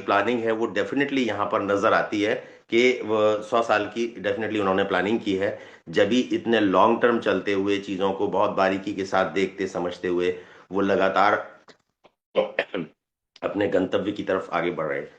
Planning है वो definitely यहाँ पर नजर आती है कि वो 100 साल की डेफिनेटली उन्होंने प्लानिंग की है। जब भी इतने लॉन्ग टर्म चलते हुए चीजों को बहुत बारीकी के साथ देखते समझते हुए वो लगातार अपने गंतव्य की तरफ आगे बढ़ रहे हैं।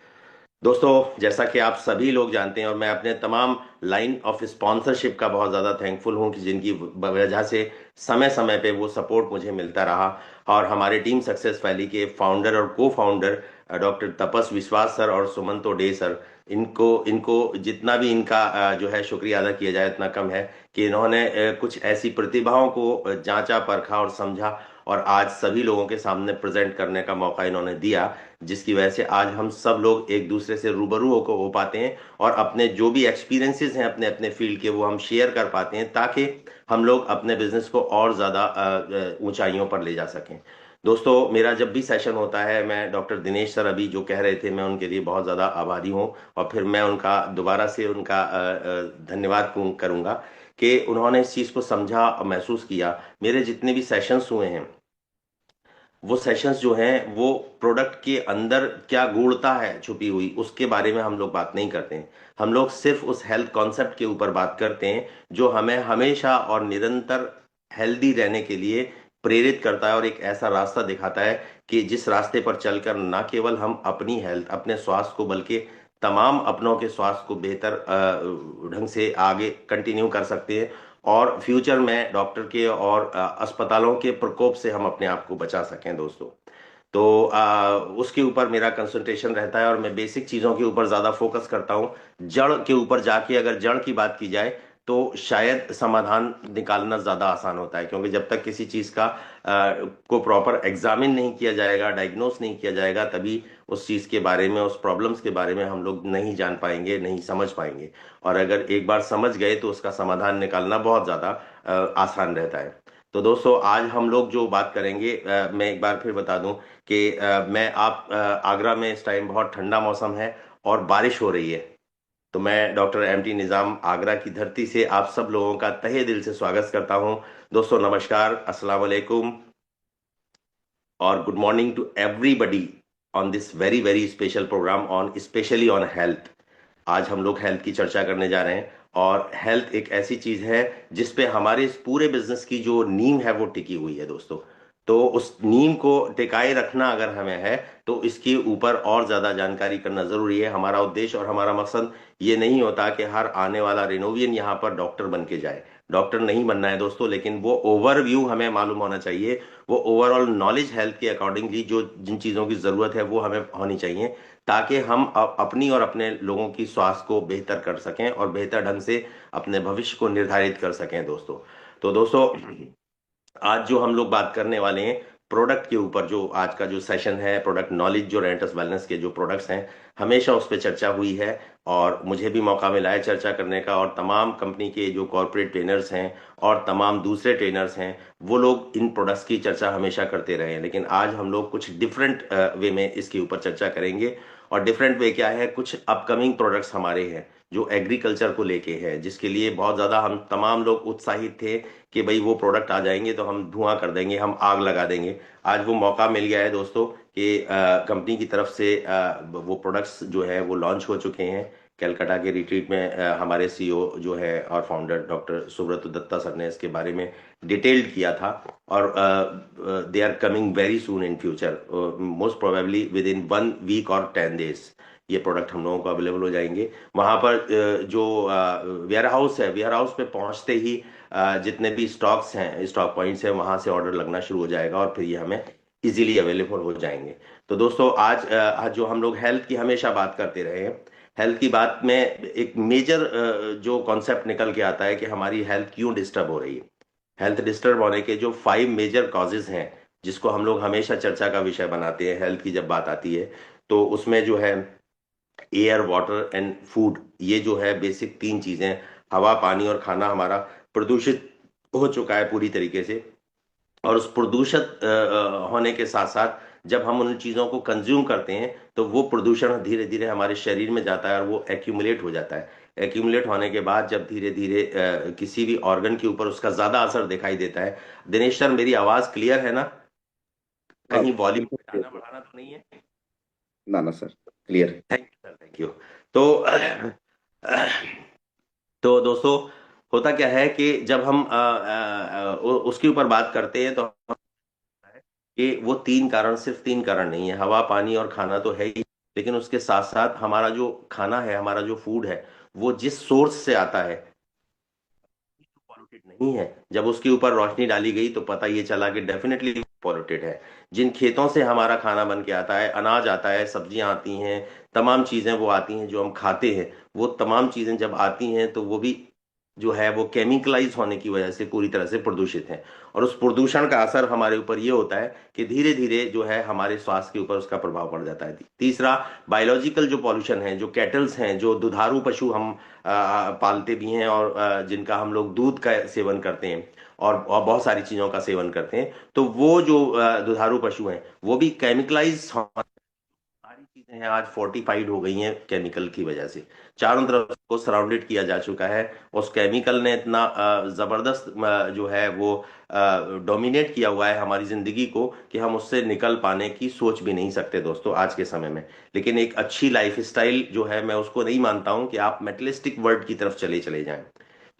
दोस्तों, जैसा कि आप सभी लोग जानते हैं और मैं अपने तमाम लाइन ऑफ स्पॉन्सरशिप का बहुत ज़्यादा थैंकफुल हूं कि जिनकी वजह से समय समय पे वो सपोर्ट मुझे मिलता रहा। और हमारे टीम सक्सेस वैली के फाउंडर और को फाउंडर डॉक्टर तपस विश्वास सर और सुमंतो डे सर, इनको इनको जितना भी इनका जो है शुक्रिया अदा किया जाए उतना कम है कि इन्होंने कुछ ऐसी प्रतिभाओं को जांचा परखा और समझा और आज सभी लोगों के सामने प्रेजेंट करने का मौका इन्होंने दिया, जिसकी वजह से आज हम सब लोग एक दूसरे से रूबरू होकर हो पाते हैं और अपने जो भी एक्सपीरियंसेस हैं अपने अपने फील्ड के वो हम शेयर कर पाते हैं ताकि हम लोग अपने बिजनेस को और ज़्यादा ऊंचाइयों पर ले जा सकें। दोस्तों, मेरा जब भी सेशन होता है मैं डॉक्टर दिनेश सर अभी जो कह रहे थे मैं उनके लिए बहुत ज़्यादा आभारी हूँ और फिर मैं उनका दोबारा से उनका धन्यवाद करूंगा कि उन्होंने इस चीज़ को समझा और महसूस किया। मेरे जितने भी सेशंस हुए हैं वो सेशंस जो हैं वो प्रोडक्ट के अंदर क्या गूढ़ता है छुपी हुई उसके बारे में हम लोग बात नहीं करते हैं। हम लोग सिर्फ उस हेल्थ कॉन्सेप्ट के ऊपर बात करते हैं जो हमें हमेशा और निरंतर हेल्दी रहने के लिए प्रेरित करता है और एक ऐसा रास्ता दिखाता है कि जिस रास्ते पर चलकर ना केवल हम अपनी हेल्थ अपने स्वास्थ्य को बल्कि तमाम अपनों के स्वास्थ्य को बेहतर ढंग से आगे कंटिन्यू कर सकते हैं और फ्यूचर में डॉक्टर के और अस्पतालों के प्रकोप से हम अपने आप को बचा सकें दोस्तों। तो उसके ऊपर मेरा कंसंट्रेशन रहता है और मैं बेसिक चीज़ों के ऊपर ज़्यादा फोकस करता हूँ। जड़ के ऊपर जाके अगर जड़ की बात की जाए तो शायद समाधान निकालना ज़्यादा आसान होता है, क्योंकि जब तक किसी चीज़ का को प्रॉपर एग्जामिन नहीं किया जाएगा, डायग्नोस नहीं किया जाएगा, तभी उस चीज़ के बारे में उस प्रॉब्लम्स के बारे में हम लोग नहीं जान पाएंगे, नहीं समझ पाएंगे। और अगर एक बार समझ गए तो उसका समाधान निकालना बहुत ज़्यादा आसान रहता है। तो दोस्तों, आज हम लोग जो बात करेंगे मैं एक बार फिर बता दूं कि मैं आगरा में इस टाइम बहुत ठंडा मौसम है और बारिश हो रही है। तो मैं डॉक्टर एमटी निज़ाम आगरा की धरती से आप सब लोगों का तहे दिल से स्वागत करता हूं। दोस्तों नमस्कार, अस्सलाम वालेकुम और good morning to everybody on this very very special programme on specially on health. आज हम लोग हेल्थ की चर्चा करने जा रहे हैं और हेल्थ एक ऐसी चीज है जिस पे हमारे इस पूरे बिजनेस की जो नींव है वो टिकी हुई है दोस्तों। तो उस नींव को टिकाए रखना अगर हमें है तो इसके ऊपर और ज्यादा जानकारी करना जरूरी है। हमारा उद्देश्य और हमारा मकसद ये नहीं होता कि हर आने वाला रेनोवियन यहाँ पर डॉक्टर बन के जाए। डॉक्टर नहीं बनना है दोस्तों, लेकिन वो ओवरव्यू हमें मालूम होना चाहिए। वो ओवरऑल नॉलेज हेल्थ के अकॉर्डिंगली जो जिन चीज़ों की ज़रूरत है वो हमें होनी चाहिए ताकि हम अपनी और अपने लोगों की स्वास्थ्य को बेहतर कर सकें और बेहतर ढंग से अपने भविष्य को निर्धारित कर सकें दोस्तों। तो दोस्तों, आज जो हम लोग बात करने वाले हैं प्रोडक्ट के ऊपर, जो आज का जो सेशन है प्रोडक्ट नॉलेज, जो रेंटस वेलनेस के जो प्रोडक्ट्स हैं हमेशा उस पर चर्चा हुई है और मुझे भी मौका मिला है चर्चा करने का। और तमाम कंपनी के जो कॉरपोरेट ट्रेनर्स हैं और तमाम दूसरे ट्रेनर्स हैं वो लोग इन प्रोडक्ट्स की चर्चा हमेशा करते रहे हैं, लेकिन आज हम लोग कुछ डिफरेंट वे में इसके ऊपर चर्चा करेंगे। और डिफरेंट वे क्या है, कुछ अपकमिंग प्रोडक्ट्स हमारे हैं जो एग्रीकल्चर को लेके है, जिसके लिए बहुत ज़्यादा हम तमाम लोग उत्साहित थे कि भाई वो प्रोडक्ट आ जाएंगे तो हम धुआं कर देंगे, हम आग लगा देंगे। आज वो मौका मिल गया है दोस्तों कि कंपनी की तरफ से वो प्रोडक्ट्स जो है वो लॉन्च हो चुके हैं। कलकत्ता के रिट्रीट में हमारे सीईओ जो है और founder doctor Subrata Dutta sir ने इसके बारे में डिटेल्ड किया था और they are coming very soon in future, most probably within 1 week और 10 डेज ये प्रोडक्ट हम लोगों को अवेलेबल हो जाएंगे। वहां पर जो वेयर हाउस है, वेयर हाउस पे पहुंचते ही जितने भी स्टॉक्स हैं, स्टॉक पॉइंट्स हैं, वहां से ऑर्डर लगना शुरू हो जाएगा और फिर ये हमें इजीली अवेलेबल हो जाएंगे। तो दोस्तों, आज जो हम लोग हेल्थ की हमेशा बात करते रहे हैं, हेल्थ की बात में एक मेजर जो कॉन्सेप्ट निकल के आता है कि हमारी हेल्थ क्यों डिस्टर्ब हो रही है। हेल्थ डिस्टर्ब होने के जो 5 मेजर कॉजेज हैं जिसको हम लोग हमेशा चर्चा का विषय बनाते हैं हेल्थ की जब बात आती है, तो उसमें जो है एयर वाटर एंड फूड, ये जो है बेसिक 3 चीजें, हवा पानी और खाना हमारा प्रदूषित हो चुका है पूरी तरीके से। और उस प्रदूषित होने के साथ साथ जब हम उन चीजों को कंज्यूम करते हैं तो वो प्रदूषण धीरे धीरे हमारे शरीर में जाता है और वो एक्यूमुलेट हो जाता है। एक्यूमुलेट होने के बाद जब धीरे धीरे किसी भी ऑर्गन के ऊपर उसका ज्यादा असर दिखाई देता है। दिनेश सर, मेरी आवाज क्लियर है ना? हाँ कहीं वॉल्यूम बिल्कुल clear घटाना है। बढ़ाना तो नहीं है? ना ना sir. Clear, thank you sir, thank you. तो तो दोस्तों, होता क्या है कि जब हम उसके ऊपर बात करते हैं तो कि वो तीन कारण, सिर्फ तीन कारण नहीं है, हवा पानी और खाना तो है ही, लेकिन उसके साथ साथ हमारा जो खाना है, हमारा जो फूड है, वो जिस सोर्स से आता है पॉल्यूटेड नहीं है। जब उसके ऊपर रोशनी डाली गई तो पता ये चला कि डेफिनेटली पॉल्यूटेड है। जिन खेतों से हमारा खाना बन के आता है, अनाज आता है, सब्जियां आती हैं, तमाम चीजें वो आती हैं जो हम खाते हैं, वो तमाम चीजें जब आती हैं तो वो भी जो है वो केमिकलाइज होने की वजह से पूरी तरह से प्रदूषित है। और उस प्रदूषण का असर हमारे ऊपर ये होता है कि धीरे धीरे जो है हमारे स्वास्थ्य के ऊपर उसका प्रभाव पड़ जाता है। तीसरा, बायोलॉजिकल जो पॉल्यूशन है, जो कैटल्स हैं, जो दुधारू पशु हम पालते भी हैं और जिनका हम लोग दूध का सेवन करते हैं और बहुत सारी चीजों का सेवन करते हैं, तो वो जो दुधारू पशु हैं वो भी केमिकलाइज, सारी चीजें हैं आज फोर्टिफाइड हो गई हैं केमिकल की वजह से। चारों तरफ को सराउंडेड किया जा चुका है। उस केमिकल ने इतना जबरदस्त जो है वो डोमिनेट किया हुआ है हमारी जिंदगी को कि हम उससे निकल पाने की सोच भी नहीं सकते दोस्तों आज के समय में। लेकिन एक अच्छी लाइफ स्टाइल जो है, मैं उसको नहीं मानता हूं कि आप मेटलिस्टिक वर्ल्ड की तरफ चले चले जाएं।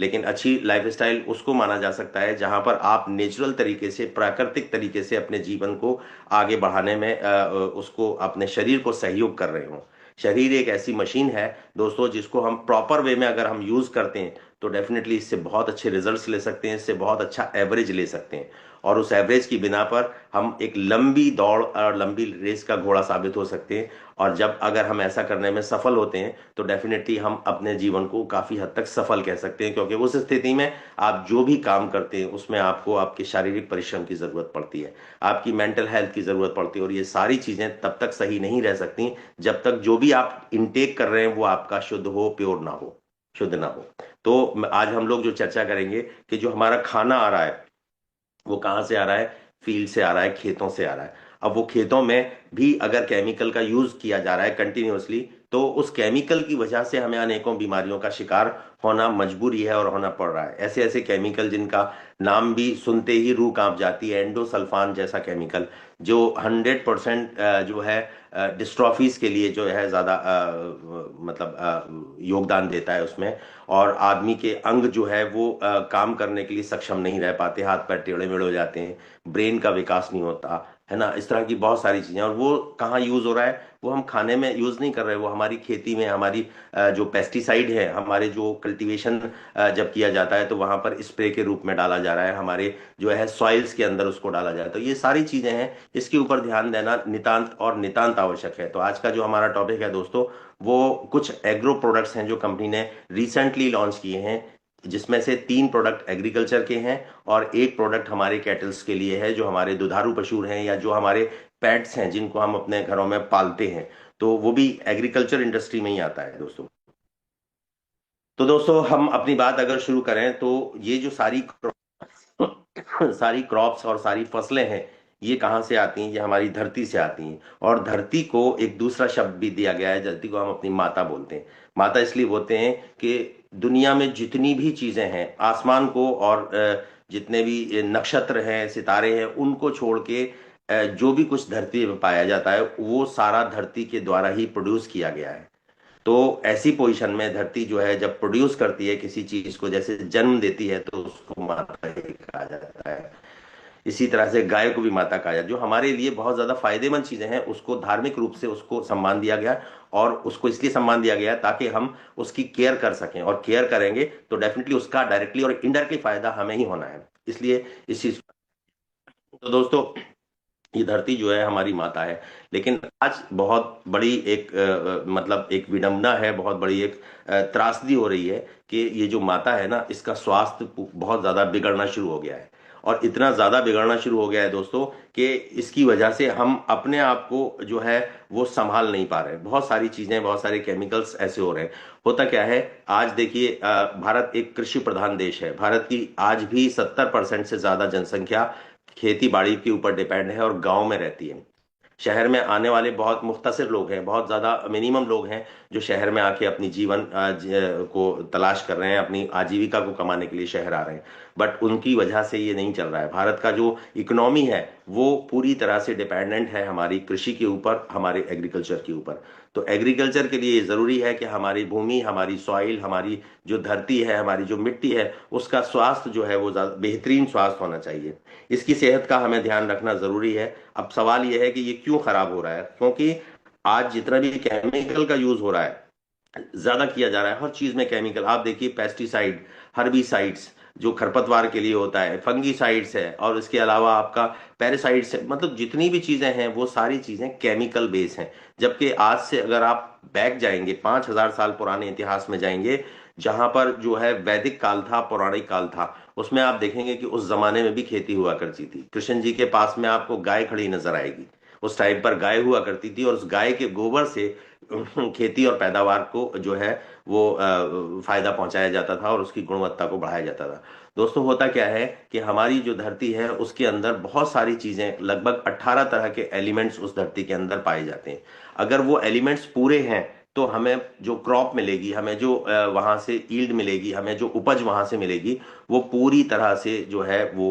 लेकिन अच्छी लाइफ स्टाइल उसको माना जा सकता है जहां पर आप नेचुरल तरीके से, प्राकृतिक तरीके से अपने जीवन को आगे बढ़ाने में उसको, अपने शरीर को सहयोग कर रहे हो। शरीर एक ऐसी मशीन है दोस्तों जिसको हम प्रॉपर वे में अगर हम यूज करते हैं तो डेफिनेटली इससे बहुत अच्छे रिजल्ट्स ले सकते हैं, इससे बहुत अच्छा एवरेज ले सकते हैं। और उस एवरेज की बिना पर हम एक लंबी दौड़ और लंबी रेस का घोड़ा साबित हो सकते हैं। और जब अगर हम ऐसा करने में सफल होते हैं तो डेफिनेटली हम अपने जीवन को काफी हद तक सफल कह सकते हैं, क्योंकि उस स्थिति में आप जो भी काम करते हैं उसमें आपको आपके शारीरिक परिश्रम की जरूरत पड़ती है, आपकी मेंटल हेल्थ की जरूरत पड़ती है। और ये सारी चीजें तब तक सही नहीं रह सकती जब तक जो भी आप इनटेक कर रहे हैं वो आपका शुद्ध हो, प्योर ना हो, शुद्ध ना हो। तो आज हम लोग जो चर्चा करेंगे कि जो हमारा खाना आ रहा है वो कहाँ से आ रहा है, फील्ड से आ रहा है, खेतों से आ रहा है। अब वो खेतों में भी अगर केमिकल का यूज किया जा रहा है कंटिन्यूअसली, तो उस केमिकल की वजह से हमें अनेकों बीमारियों का शिकार होना मजबूरी है और होना पड़ रहा है। ऐसे ऐसे केमिकल जिनका नाम भी सुनते ही रूह कांप जाती है, एंडोसल्फान जैसा केमिकल, जो 100% जो है डिस्ट्रॉफीज के लिए जो है ज्यादा मतलब योगदान देता है उसमें। और आदमी के अंग जो है वो काम करने के लिए सक्षम नहीं रह पाते, हाथ पैर टेढ़े मेढ़े हो जाते हैं, ब्रेन का विकास नहीं होता है ना, इस तरह की बहुत सारी चीजें। और वो कहाँ यूज हो रहा है, वो हम खाने में यूज नहीं कर रहे, वो हमारी खेती में, हमारी जो पेस्टिसाइड है, हमारे जो कल्टीवेशन जब किया जाता है तो वहां पर स्प्रे के रूप में डाला जा रहा है, हमारे जो है सॉइल्स के अंदर उसको डाला जा रहा है। तो ये सारी चीजें हैं, इसके ऊपर ध्यान देना नितांत और नितांत आवश्यक है। तो आज का जो हमारा टॉपिक है दोस्तों, वो कुछ एग्रो प्रोडक्ट्स हैं जो कंपनी ने रिसेंटली लॉन्च किए हैं, जिसमें से तीन प्रोडक्ट एग्रीकल्चर के हैं और एक प्रोडक्ट हमारे कैटल्स के लिए है, जो हमारे दुधारू पशु हैं या जो हमारे पेट्स हैं जिनको हम अपने घरों में पालते हैं। तो वो भी एग्रीकल्चर इंडस्ट्री में ही आता है दोस्तों। तो दोस्तों, हम अपनी बात अगर शुरू करें तो ये जो सारी सारी क्रॉप्स और सारी फसलें हैं, ये कहाँ से आती हैं, ये हमारी धरती से आती हैं। और धरती को एक दूसरा शब्द भी दिया गया है, धरती को हम अपनी माता बोलते हैं। माता इसलिए बोलते हैं कि दुनिया में जितनी भी चीजें हैं, आसमान को और जितने भी नक्षत्र हैं, सितारे हैं, उनको छोड़ के जो भी कुछ धरती पे पाया जाता है वो सारा धरती के द्वारा ही प्रोड्यूस किया गया है। तो ऐसी पोजीशन में धरती जो है जब प्रोड्यूस करती है किसी चीज को, जैसे जन्म देती है, तो उसको माता ही कहा जाता है। इसी तरह से गाय को भी माता कहा जाता है। जो हमारे लिए बहुत ज्यादा फायदेमंद चीजें हैं उसको धार्मिक रूप से उसको सम्मान दिया गया, और उसको इसलिए सम्मान दिया गया ताकि हम उसकी केयर कर सकें, और केयर करेंगे तो डेफिनेटली उसका डायरेक्टली और इनडायरेक्टली फायदा हमें ही होना है। इसलिए इस चीज, तो दोस्तों, ये धरती जो है हमारी माता है। लेकिन आज बहुत बड़ी एक मतलब एक विडंबना है, बहुत बड़ी एक त्रासदी हो रही है कि ये जो माता है ना, इसका स्वास्थ्य बहुत ज्यादा बिगड़ना शुरू हो गया है। और इतना ज्यादा बिगड़ना शुरू हो गया है दोस्तों कि इसकी वजह से हम अपने आप को जो है वो संभाल नहीं पा रहे। बहुत सारी चीजें, बहुत सारे केमिकल्स ऐसे हो रहे हैं। होता क्या है, आज देखिए, भारत एक कृषि प्रधान देश है। भारत की आज भी 70% से ज्यादा जनसंख्या खेती बाड़ी के ऊपर डिपेंड है और गांव में रहती है। शहर में आने वाले बहुत मुख्तसर लोग हैं, बहुत ज्यादा मिनिमम लोग हैं जो शहर में आके अपनी जीवन को तलाश कर रहे हैं, अपनी आजीविका को कमाने के लिए शहर आ रहे हैं। बट उनकी वजह से ये नहीं चल रहा है। भारत का जो इकोनॉमी है वो पूरी तरह से डिपेंडेंट है हमारी कृषि के ऊपर, हमारे एग्रीकल्चर के ऊपर। तो एग्रीकल्चर के लिए जरूरी है कि हमारी भूमि, हमारी सॉइल, हमारी जो धरती है, हमारी जो मिट्टी है, उसका स्वास्थ्य जो है वो बेहतरीन स्वास्थ्य होना चाहिए। इसकी सेहत का हमें ध्यान रखना जरूरी है। अब सवाल यह है कि ये क्यों खराब हो रहा है? क्योंकि आज जितना भी केमिकल का यूज हो रहा है, ज्यादा किया जा रहा है, हर चीज में केमिकल। आप देखिए पेस्टिसाइड, हर्बिसाइड्स जो खरपतवार के लिए होता है, फंगीसाइड्स है, और इसके अलावा आपका पैरासाइड्स है, मतलब जितनी भी चीजें हैं वो सारी चीजें केमिकल बेस हैं। जबकि आज से अगर आप बैक जाएंगे, 5,000 साल पुराने इतिहास में जाएंगे, जहां पर जो है वैदिक काल था, पौराणिक काल था, उसमें आप देखेंगे कि उस जमाने में भी खेती हुआ करती थी। कृष्ण जी के पास में आपको गाय खड़ी नजर आएगी। उस टाइम पर गाय हुआ करती थी, और उस गाय के गोबर से खेती और पैदावार को जो है वो फायदा पहुंचाया जाता था और उसकी गुणवत्ता को बढ़ाया जाता था। दोस्तों, होता क्या है कि हमारी जो धरती है उसके अंदर बहुत सारी चीजें, लगभग 18 तरह के एलिमेंट्स उस धरती के अंदर पाए जाते हैं। अगर वो एलिमेंट्स पूरे हैं तो हमें जो क्रॉप मिलेगी, हमें जो वहां से ईल्ड मिलेगी, हमें जो उपज वहां से मिलेगी, वो पूरी तरह से जो है वो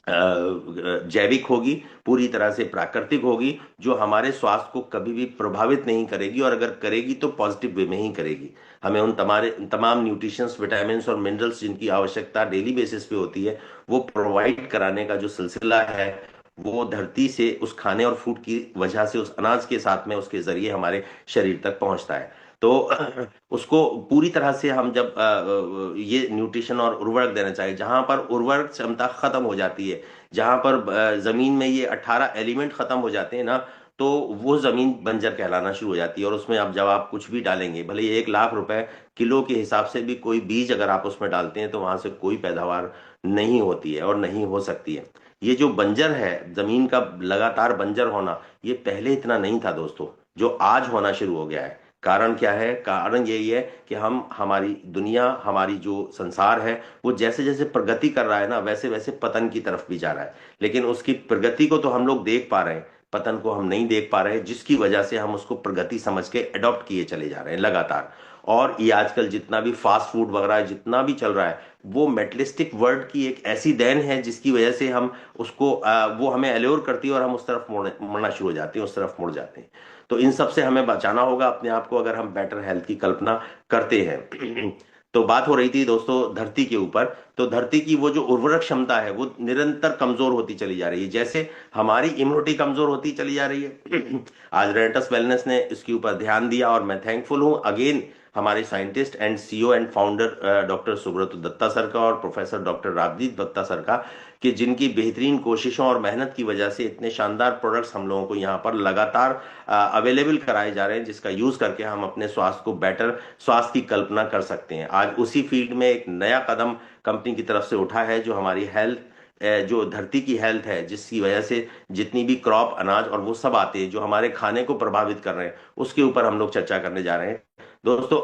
जैविक होगी, पूरी तरह से प्राकृतिक होगी, जो हमारे स्वास्थ्य को कभी भी प्रभावित नहीं करेगी, और अगर करेगी तो पॉजिटिव वे में ही करेगी। हमें उन तमाम न्यूट्रिशंस, विटामिन्स और मिनरल्स जिनकी आवश्यकता डेली बेसिस पे होती है, वो प्रोवाइड कराने का जो सिलसिला है, वो धरती से उस खाने और फूड की वजह से, उस अनाज के साथ में, उसके जरिए हमारे शरीर तक पहुंचता है। तो उसको पूरी तरह से हम जब ये न्यूट्रिशन और उर्वरक देना चाहिए, जहां पर उर्वरक क्षमता खत्म हो जाती है, जहां पर जमीन में ये 18 एलिमेंट खत्म हो जाते हैं ना, तो वो जमीन बंजर कहलाना शुरू हो जाती है। और उसमें अब जब आप कुछ भी डालेंगे, भले ये 1 लाख रुपए किलो के हिसाब से भी कोई बीज अगर आप उसमें डालते हैं, तो वहां से कोई पैदावार नहीं होती है और नहीं हो सकती है। ये जो बंजर है, जमीन का लगातार बंजर होना, ये पहले इतना नहीं था दोस्तों, जो आज होना शुरू हो गया है। कारण क्या है? कारण यही है कि हम, हमारी दुनिया, हमारी जो संसार है, वो जैसे जैसे प्रगति कर रहा है ना, वैसे वैसे पतन की तरफ भी जा रहा है। लेकिन उसकी प्रगति को तो हम लोग देख पा रहे हैं, पतन को हम नहीं देख पा रहे हैं, जिसकी वजह से हम उसको प्रगति समझ के अडॉप्ट किए चले जा रहे हैं लगातार। और ये आजकल जितना भी फास्ट फूड वगैरह जितना भी चल रहा है, वो मेटलिस्टिक वर्ल्ड की एक ऐसी देन है, जिसकी वजह से हम उसको वो हमें अल्योर करती है और हम उस तरफ मुड़ना शुरू हो जाते हैं, उस तरफ मुड़ जाते हैं। तो इन सब से हमें बचाना होगा अपने आप को, अगर हम बेटर हेल्थ की कल्पना करते हैं। तो बात हो रही थी दोस्तों धरती के ऊपर। तो धरती की वो जो उर्वरक क्षमता है, वो निरंतर कमजोर होती चली जा रही है, जैसे हमारी इम्यूनिटी कमजोर होती चली जा रही है। आज रेंटस वेलनेस ने इसके ऊपर ध्यान दिया, और मैं थैंकफुल हूं अगेन हमारे scientist and CEO and founder doctor Subrata Dutta sir का, और professor doctor Rajdeep Dutta sir का, कि जिनकी बेहतरीन कोशिशों और मेहनत की वजह से इतने शानदार प्रोडक्ट्स हम लोगों को यहाँ पर लगातार अवेलेबल कराए जा रहे हैं, जिसका यूज करके हम अपने स्वास्थ्य को बेटर स्वास्थ्य की कल्पना कर सकते हैं। आज उसी फील्ड में एक नया कदम कंपनी की तरफ से उठा है, जो हमारी हेल्थ, जो धरती की हेल्थ है, जिसकी वजह से जितनी भी क्रॉप, अनाज और वो सब आते हैं जो हमारे खाने को प्रभावित कर रहे हैं, उसके ऊपर हम लोग चर्चा करने जा रहे हैं दोस्तों।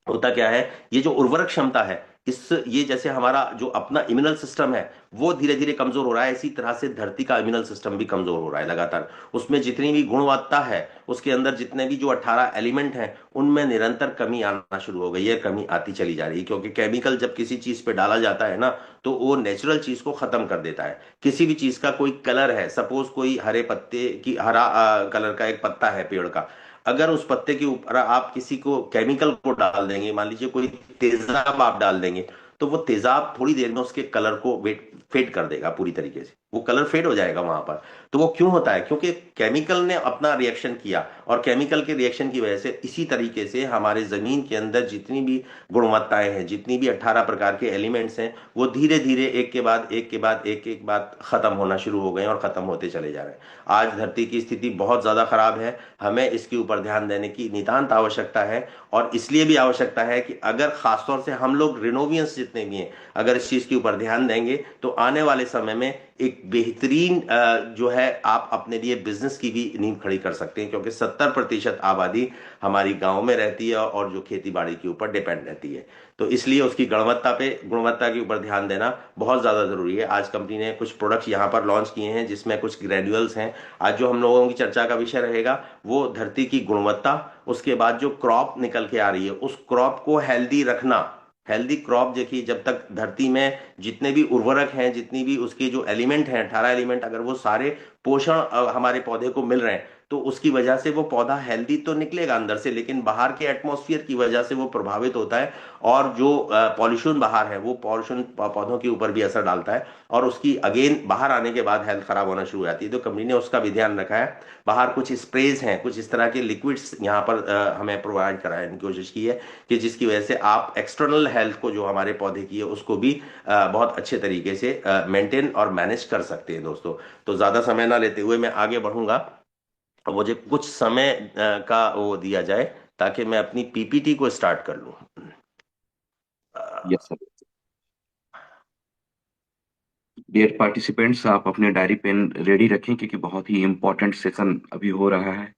होता क्या है, ये जो उर्वरक क्षमता है, इस ये जैसे हमारा जो अपना इम्यूनल सिस्टम है वो धीरे धीरे कमजोर हो रहा है, इसी तरह से धरती का इम्यूनल सिस्टम भी कमजोर हो रहा है लगातार। उसमें जितनी भी गुणवत्ता है, उसके अंदर जितने भी जो 18 एलिमेंट हैं, उनमें निरंतर कमी आना शुरू हो गई है, कमी आती चली जा रही है। क्योंकि केमिकल जब किसी चीज पे डाला जाता है ना, तो वो नेचुरल चीज को खत्म कर देता है। किसी भी चीज का कोई कलर है, सपोज कोई हरे पत्ते की, हरा कलर का एक पत्ता है पेड़ का, अगर उस पत्ते के ऊपर आप किसी को केमिकल को डाल देंगे, मान लीजिए कोई तेजाब आप डाल देंगे, तो वो तेजाब थोड़ी देर में उसके कलर को वेट फेड कर देगा, पूरी तरीके से वो कलर फेड हो जाएगा वहां पर। तो वो क्यों होता है? क्योंकि केमिकल ने अपना रिएक्शन किया, और केमिकल के रिएक्शन की वजह से इसी तरीके से हमारे जमीन के अंदर जितनी भी गुणवत्ताएं हैं, जितनी भी 18 प्रकार के एलिमेंट्स हैं, वो धीरे धीरे एक के बाद एक के बाद एक बाद खत्म होना शुरू हो गए और खत्म होते चले जा रहे हैं। आज धरती की स्थिति बहुत ज्यादा खराब है, हमें इसके ऊपर ध्यान देने की नितांत आवश्यकता है। और इसलिए भी आवश्यकता है कि अगर खासतौर से हम लोग रिनोवियंस जितने भी हैं, अगर इस चीज के ऊपर ध्यान देंगे, तो आने वाले समय में एक बेहतरीन जो है आप अपने लिए बिजनेस की भी नींव खड़ी कर सकते हैं। क्योंकि 70% आबादी हमारी गांव में रहती है और जो खेती बाड़ी के ऊपर डिपेंड रहती है। तो इसलिए उसकी गुणवत्ता के ऊपर ध्यान देना बहुत ज्यादा जरूरी है। आज कंपनी ने कुछ प्रोडक्ट्स यहाँ पर लॉन्च किए हैं, जिसमें कुछ ग्रेन्यूल्स हैं। आज जो हम लोगों की चर्चा का विषय रहेगा, वो धरती की गुणवत्ता, उसके बाद जो क्रॉप निकल के आ रही है, उस क्रॉप को हेल्दी रखना। हेल्दी क्रॉप देखिए, जब तक धरती में जितने भी उर्वरक हैं, जितनी भी उसके जो एलिमेंट हैं, 18 एलिमेंट, अगर वो सारे पोषण हमारे पौधे को मिल रहे हैं, तो उसकी वजह से वो पौधा हेल्दी तो निकलेगा अंदर से, लेकिन बाहर के एटमॉस्फेयर की वजह से वो प्रभावित होता है, और जो पॉल्यूशन बाहर है वो पॉल्यूशन पौधों के ऊपर भी असर डालता है, और उसकी अगेन बाहर आने के बाद हेल्थ खराब होना शुरू हो जाती है। तो कंपनी ने उसका भी ध्यान रखा है। बाहर कुछ स्प्रेज हैं, कुछ इस तरह के लिक्विड्स यहाँ पर हमें प्रोवाइड कराने की कोशिश की है, कि जिसकी वजह से आप एक्सटर्नल हेल्थ को जो हमारे पौधे की है उसको भी बहुत अच्छे तरीके से मेंटेन और मैनेज कर सकते हैं दोस्तों। तो ज्यादा समय ना लेते हुए मैं आगे बढ़ूंगा। मुझे कुछ समय का वो दिया जाए ताकि मैं अपनी पीपीटी को स्टार्ट कर लूं। Yes sir. डियर पार्टिसिपेंट्स, आप अपने डायरी पेन रेडी रखें क्योंकि बहुत ही इम्पोर्टेंट सेशन अभी हो रहा है।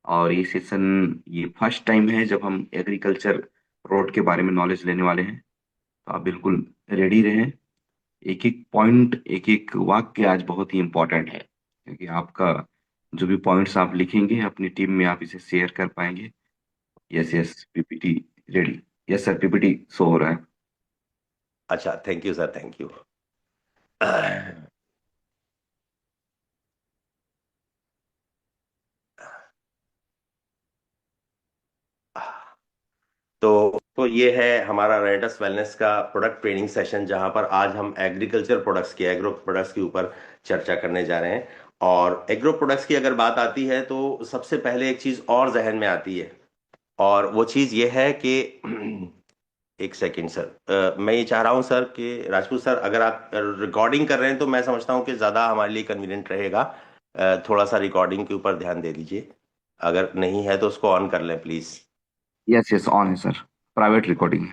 और ये सेशन, ये फर्स्ट टाइम है जब हम एग्रीकल्चर प्रोडक्ट के बारे में नॉलेज लेने वाले हैं। तो आप बिल्कुल रेडी रहें। एक एक पॉइंट, एक एक वाक्य आज बहुत ही इम्पोर्टेंट है, क्योंकि आपका जो भी पॉइंट्स आप लिखेंगे अपनी टीम में आप इसे शेयर कर पाएंगे। Yes yes, PPT ready. Yes sir, PPT show हो रहा है। अच्छा, thank you sir, thank you. तो ये है हमारा रेडस वेलनेस का प्रोडक्ट ट्रेनिंग सेशन, जहां पर आज हम एग्रीकल्चर प्रोडक्ट्स के, एग्रो प्रोडक्ट्स के ऊपर चर्चा करने जा रहे हैं। और एग्रो प्रोडक्ट्स की अगर बात आती है तो सबसे पहले एक चीज और जहन में आती है, और वो चीज ये है कि एक सेकंड सर, मैं ये चाह रहा हूँ सर कि राजपूत सर, अगर आप रिकॉर्डिंग कर रहे हैं तो मैं समझता हूँ कि ज़्यादा हमारे लिए कन्वीनियंट रहेगा। थोड़ा सा रिकॉर्डिंग के ऊपर ध्यान दे दीजिए। अगर नहीं है तो उसको ऑन कर लें प्लीज़। यस यस, ऑन है सर। Private recording.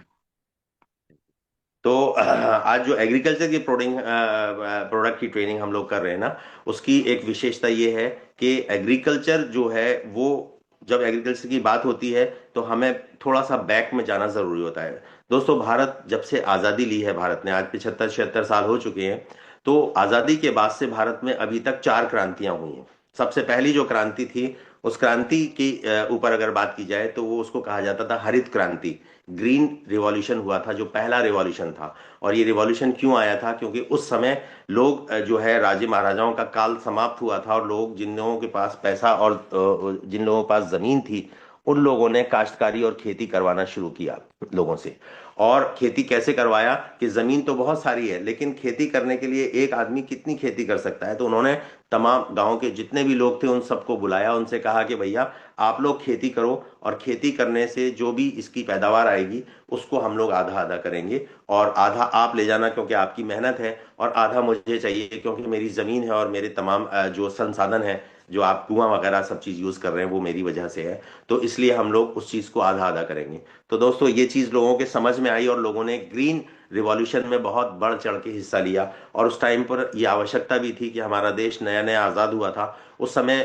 तो आज जो एग्रीकल्चर की प्रोडक्ट की ट्रेनिंग हम लोग कर रहे हैं ना, उसकी एक विशेषता ये है कि एग्रीकल्चर जो है वो, जब एग्रीकल्चर की बात होती है तो हमें थोड़ा सा बैक में जाना जरूरी होता है। दोस्तों, भारत जब से आज़ादी ली है, भारत ने आज 75-76 साल हो चुके हैं। तो आज़ादी के बाद से भारत में अभी तक 4 क्रांतियां हुई हैं। सबसे पहली जो क्रांति थी, उस क्रांति के ऊपर अगर बात की जाए तो वो उसको कहा जाता था हरित क्रांति। ग्रीन रिवॉल्यूशन हुआ था, जो पहला रिवॉल्यूशन था। और ये रिवॉल्यूशन क्यों आया था? क्योंकि उस समय लोग जो है, राजे महाराजाओं का काल समाप्त हुआ था, और लोग, जिन लोगों के पास पैसा और जिन लोगों के पास जमीन थी, उन लोगों ने काश्तकारी और खेती करवाना शुरू किया लोगों से। और खेती कैसे करवाया कि जमीन तो बहुत सारी है, लेकिन खेती करने के लिए एक आदमी कितनी खेती कर सकता है? तो उन्होंने तमाम गांव के जितने भी लोग थे उन सबको बुलाया, उनसे कहा कि भैया, आप लोग खेती करो, और खेती करने से जो भी इसकी पैदावार आएगी उसको हम लोग आधा आधा करेंगे, और आधा आप ले जाना क्योंकि आपकी मेहनत है, और आधा मुझे चाहिए क्योंकि मेरी जमीन है और मेरे तमाम जो संसाधन है, जो आप कुआं वगैरह सब चीज यूज कर रहे हैं, वो मेरी वजह से है। तो इसलिए हम लोग उस चीज को आधा आधा करेंगे। तो दोस्तों, ये चीज लोगों के समझ में आई, और लोगों ने ग्रीन रिवॉल्यूशन में बहुत बढ़ चढ़ के हिस्सा लिया। और उस टाइम पर यह आवश्यकता भी थी कि हमारा देश नया नया आजाद हुआ था उस समय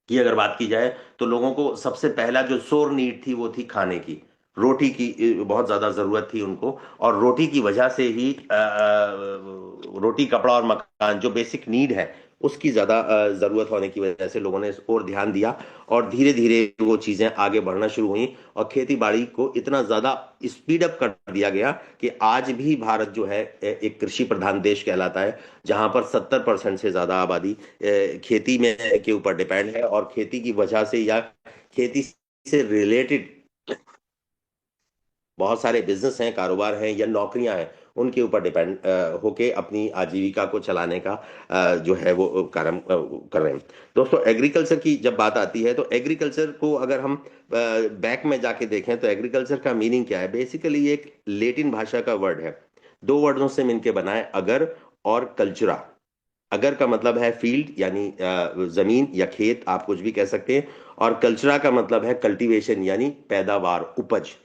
की अगर बात की जाए, तो लोगों को सबसे पहला जो सोर नीड थी वो थी खाने की। रोटी की बहुत ज्यादा जरूरत थी उनको, और रोटी की वजह से ही रोटी, कपड़ा और मकान, जो बेसिक नीड है, उसकी ज्यादा जरूरत होने की वजह से लोगों ने इस ओर ध्यान दिया। और धीरे धीरे वो चीजें आगे बढ़ना शुरू हुई, और खेती बाड़ी को इतना ज्यादा स्पीड अप कर दिया गया कि आज भी भारत जो है एक कृषि प्रधान देश कहलाता है, जहां पर 70% से ज्यादा आबादी खेती में के ऊपर डिपेंड है, और खेती की वजह से या खेती से रिलेटेड बहुत सारे बिजनेस हैं, कारोबार हैं या नौकरियां हैं, उनके ऊपर डिपेंड होके अपनी आजीविका को चलाने का जो है वो कार्य कर रहे हैं। दोस्तों, एग्रीकल्चर की जब बात आती है तो एग्रीकल्चर को अगर हम बैक में जाके देखें तो एग्रीकल्चर का मीनिंग क्या है? बेसिकली ये एक लेटिन भाषा का वर्ड है, 2 वर्डों से मिलकर बना है, अगर और कल्चरा। अगर का मतलब है फील्ड, यानी जमीन या खेत, आप कुछ भी कह सकते हैं। और कल्चरा का मतलब है कल्टीवेशन, यानी पैदावार, उपज।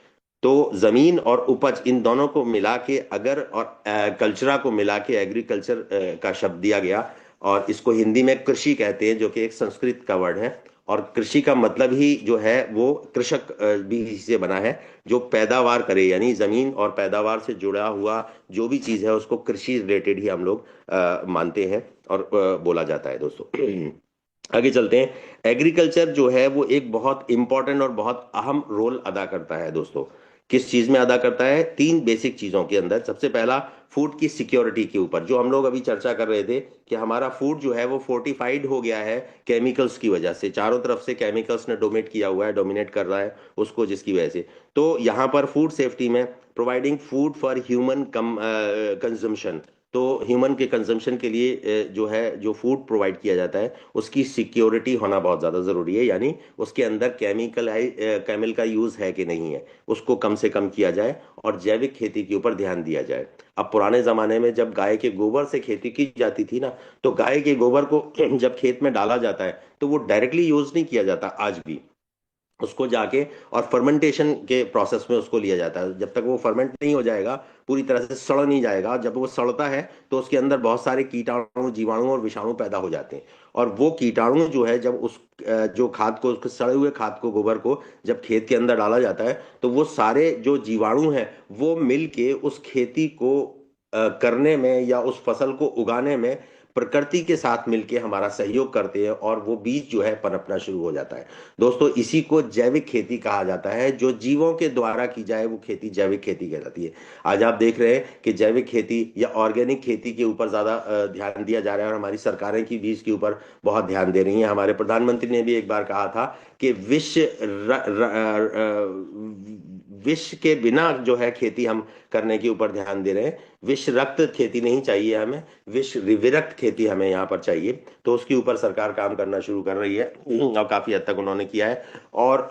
तो जमीन और उपज, इन दोनों को मिला के अगर और कल्चरा को मिला के एग्रीकल्चर का शब्द दिया गया। और इसको हिंदी में कृषि कहते हैं, जो कि एक संस्कृत का वर्ड है। और कृषि का मतलब ही जो है वो कृषक भी से बना है, जो पैदावार करे, यानी जमीन और पैदावार से जुड़ा हुआ जो भी चीज है उसको कृषि रिलेटेड ही हम लोग मानते हैं और बोला जाता है दोस्तों। आगे चलते हैं। एग्रीकल्चर जो है वो एक बहुत इंपॉर्टेंट और बहुत अहम रोल अदा करता है दोस्तों। किस चीज में अदा करता है? तीन बेसिक चीजों के अंदर। सबसे पहला, फूड की सिक्योरिटी के ऊपर, जो हम लोग अभी चर्चा कर रहे थे कि हमारा फूड जो है वो फोर्टिफाइड हो गया है केमिकल्स की वजह से, चारों तरफ से केमिकल्स ने डोमिनेट किया हुआ है, डोमिनेट कर रहा है उसको, जिसकी वजह से। तो यहाँ पर फूड सेफ्टी में providing food for human consumption, तो ह्यूमन के कंजम्पशन के लिए जो है जो फूड प्रोवाइड किया जाता है उसकी सिक्योरिटी होना बहुत ज़्यादा ज़रूरी है, यानी उसके अंदर केमिकल का यूज़ है कि नहीं है, उसको कम से कम किया जाए और जैविक खेती के ऊपर ध्यान दिया जाए। अब पुराने ज़माने में जब गाय के गोबर से खेती की जाती थी ना, तो गाय के गोबर को जब खेत में डाला जाता है तो वो डायरेक्टली यूज़ नहीं किया जाता आज भी, उसको जाके और फर्मेंटेशन के प्रोसेस में उसको लिया जाता है। जब तक वो फर्मेंट नहीं हो जाएगा, पूरी तरह से सड़ नहीं जाएगा, जब वो सड़ता है तो उसके अंदर बहुत सारे कीटाणु, जीवाणु और विषाणु पैदा हो जाते हैं। और वो कीटाणु जो है, जब उस जो खाद को, उसके सड़े हुए खाद को, गोबर को जब खेत के अंदर डाला जाता है, तो वो सारे जो जीवाणु हैं वो मिल के उस खेती को करने में या उस फसल को उगाने में प्रकृति के साथ मिलके हमारा सहयोग करते हैं, और वो बीज जो है पनपना शुरू हो जाता है। दोस्तों, इसी को जैविक खेती कहा जाता है। जो जीवों के द्वारा की जाए वो खेती जैविक खेती कहलाती है। आज आप देख रहे हैं कि जैविक खेती या ऑर्गेनिक खेती के ऊपर ज्यादा ध्यान दिया जा रहा है, और हमारी सरकारें की भी इसके ऊपर बहुत ध्यान दे रही हैं। हमारे प्रधानमंत्री ने भी एक बार कहा था कि विष के बिना जो है खेती हम करने के ऊपर ध्यान दे रहे हैं। विष रक्त खेती नहीं चाहिए हमें, विष विरक्त खेती हमें यहाँ पर चाहिए। तो उसके ऊपर सरकार काम करना शुरू कर रही है, और काफी हद तक उन्होंने किया है। और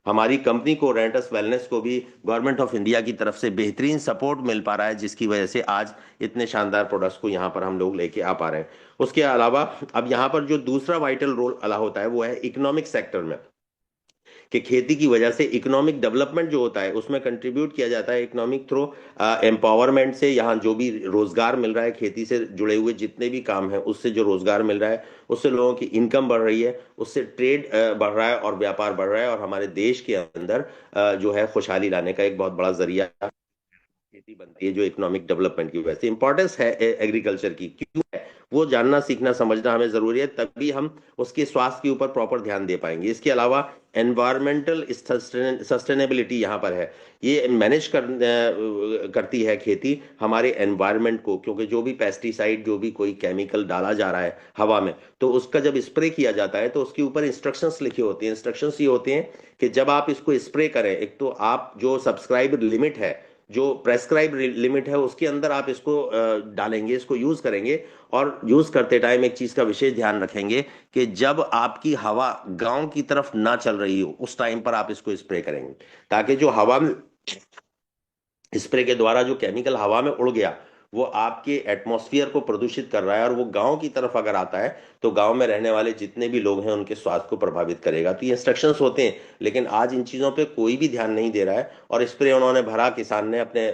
हमारी कंपनी को, रेंटस वेलनेस को भी गवर्नमेंट ऑफ इंडिया की तरफ से बेहतरीन सपोर्ट मिल पा रहा है, जिसकी वजह से आज इतने शानदार प्रोडक्ट्स को यहाँ पर हम लोग लेके आ पा रहे हैं। उसके अलावा अब यहाँ पर जो दूसरा वाइटल रोल अदा होता है वो है इकोनॉमिक सेक्टर में, कि खेती की वजह से इकोनॉमिक डेवलपमेंट जो होता है उसमें कंट्रीब्यूट किया जाता है इकोनॉमिक थ्रू एम्पावरमेंट से। यहाँ जो भी रोजगार मिल रहा है, खेती से जुड़े हुए जितने भी काम है उससे जो रोजगार मिल रहा है, उससे लोगों की इनकम बढ़ रही है, उससे ट्रेड बढ़ रहा है और व्यापार बढ़ रहा है, और हमारे देश के अंदर जो है खुशहाली लाने का एक बहुत बड़ा जरिया खेती बनती है, जो इकोनॉमिक डेवलपमेंट की वजह से। इंपॉर्टेंस है एग्रीकल्चर की क्यों है, वो जानना, सीखना, समझना हमें जरूरी है, तभी हम उसके स्वास्थ्य के ऊपर प्रॉपर ध्यान दे पाएंगे। इसके अलावा एनवायरमेंटल सस्टेनेबिलिटी यहाँ पर है, ये मैनेज करती है खेती हमारे एनवायरमेंट को, क्योंकि जो भी पेस्टिसाइड, जो भी कोई केमिकल डाला जा रहा है हवा में, तो उसका जब स्प्रे किया जाता है तो उसके ऊपर इंस्ट्रक्शंस लिखे होते हैं। इंस्ट्रक्शंस ये होते हैं कि जब आप इसको स्प्रे करें, एक तो आप जो सब्सक्राइब लिमिट है, जो प्रेस्क्राइब लिमिट है, उसके अंदर आप इसको डालेंगे, इसको यूज करेंगे। और यूज करते टाइम एक चीज का विशेष ध्यान रखेंगे कि जब आपकी हवा गांव की तरफ ना चल रही हो उस टाइम पर आप इसको स्प्रे करेंगे, ताकि जो हवा में स्प्रे के द्वारा जो केमिकल हवा में उड़ गया वो आपके एटमॉस्फेयर को प्रदूषित कर रहा है, और वो गांव की तरफ अगर आता है तो गांव में रहने वाले जितने भी लोग हैं उनके स्वास्थ्य को प्रभावित करेगा। तो ये इंस्ट्रक्शंस होते हैं, लेकिन आज इन चीजों पे कोई भी ध्यान नहीं दे रहा है। और स्प्रे उन्होंने भरा, किसान ने अपने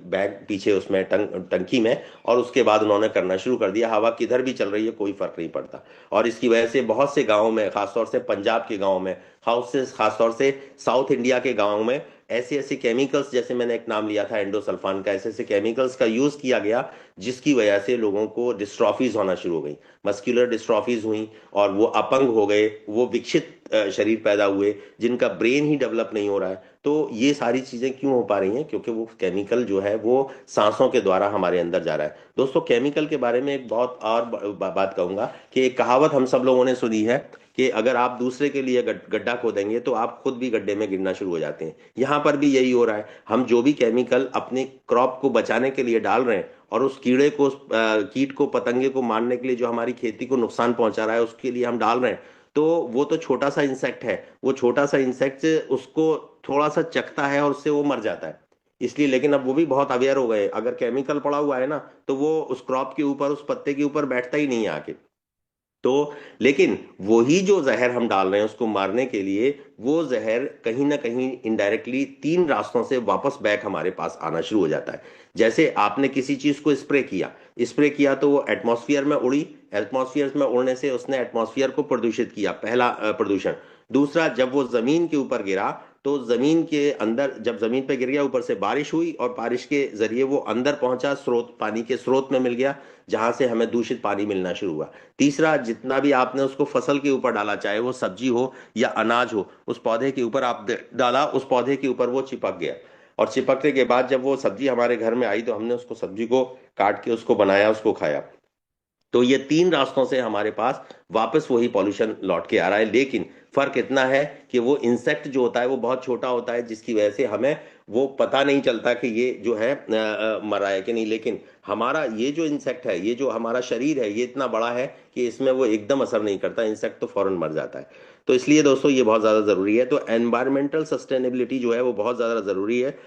बैग पीछे उसमें टंकी में, और उसके बाद उन्होंने करना शुरू कर दिया। हवा किधर भी चल रही है कोई फर्क नहीं पड़ता। और इसकी वजह से बहुत से गाँव में, खासतौर से पंजाब के गाँव में, खासतौर से साउथ इंडिया के गाँव में, ऐसे ऐसे केमिकल्स, जैसे मैंने एक नाम लिया था एंडोसल्फान का, ऐसे ऐसे केमिकल्स का यूज किया गया जिसकी वजह से लोगों को डिस्ट्रॉफीज होना शुरू हो गई, मस्कुलर डिस्ट्रॉफीज हुई, और वो अपंग हो गए, वो विकसित शरीर पैदा हुए जिनका ब्रेन ही डेवलप नहीं हो रहा है। तो ये सारी चीजें क्यों हो पा रही हैं? क्योंकि वो केमिकल जो है वो सांसों के द्वारा हमारे अंदर जा रहा है। दोस्तों, केमिकल के बारे में एक बहुत और बात कहूंगा कि एक कहावत हम सब लोगों ने सुनी है कि अगर आप दूसरे के लिए गड्ढा खोदेंगे तो आप खुद भी गड्ढे में गिरना शुरू हो जाते हैं। यहाँ पर भी यही हो रहा है। हम जो भी केमिकल अपने क्रॉप को बचाने के लिए डाल रहे हैं, और उस कीड़े को, कीट को, पतंगे को मारने के लिए जो हमारी खेती को नुकसान पहुंचा रहा है, उसके लिए हम डाल रहे हैं, तो वो तो छोटा सा इंसेक्ट है, वो छोटा सा इंसेक्ट उसको थोड़ा सा चखता है और उससे वो मर जाता है। इसलिए, लेकिन अब वो भी बहुत अवेयर हो गए, अगर केमिकल पड़ा हुआ है ना तो वो उस क्रॉप के ऊपर, उस पत्ते के ऊपर बैठता ही नहीं है आके। तो लेकिन वही जो जहर हम डाल रहे हैं उसको मारने के लिए, वो जहर कहीं ना कहीं इनडायरेक्टली तीन रास्तों से वापस बैक हमारे पास आना शुरू हो जाता है। जैसे आपने किसी चीज को स्प्रे किया तो वो एटमॉस्फेयर में उड़ी, एटमॉस्फेयर में उड़ने से उसने एटमॉस्फेयर को प्रदूषित किया, पहला प्रदूषण। दूसरा, जब वो जमीन के ऊपर गिरा तो जमीन के अंदर, जब जमीन पे गिर गया, ऊपर से बारिश हुई और बारिश के जरिए वो अंदर पहुंचा, स्रोत, पानी के स्रोत में मिल गया, जहां से हमें दूषित पानी मिलना शुरू हुआ। तीसरा, जितना भी आपने उसको फसल के ऊपर डाला, चाहे वो सब्जी हो या अनाज हो, उस पौधे के ऊपर आप डाला, उस पौधे के ऊपर वो चिपक गया। और चिपकने के बाद जब वो सब्जी हमारे घर में आई, तो हमने उसको, सब्जी को काट के उसको बनाया, उसको खाया। तो ये तीन रास्तों से हमारे पास वापस वही पॉल्यूशन लौट के आ रहा है। लेकिन फर्क इतना है कि वो इंसेक्ट जो होता है वो बहुत छोटा होता है, जिसकी वजह से हमें वो पता नहीं चलता कि ये जो है मरा है कि नहीं। लेकिन हमारा ये जो इंसेक्ट है, ये जो हमारा शरीर है, ये इतना बड़ा है कि इसमें वो एकदम असर नहीं करता, इंसेक्ट तो फौरन मर जाता है। तो इसलिए दोस्तों ये बहुत ज्यादा जरूरी है। तो एनवायरमेंटल सस्टेनेबिलिटी जो है वो बहुत ज्यादा जरूरी है।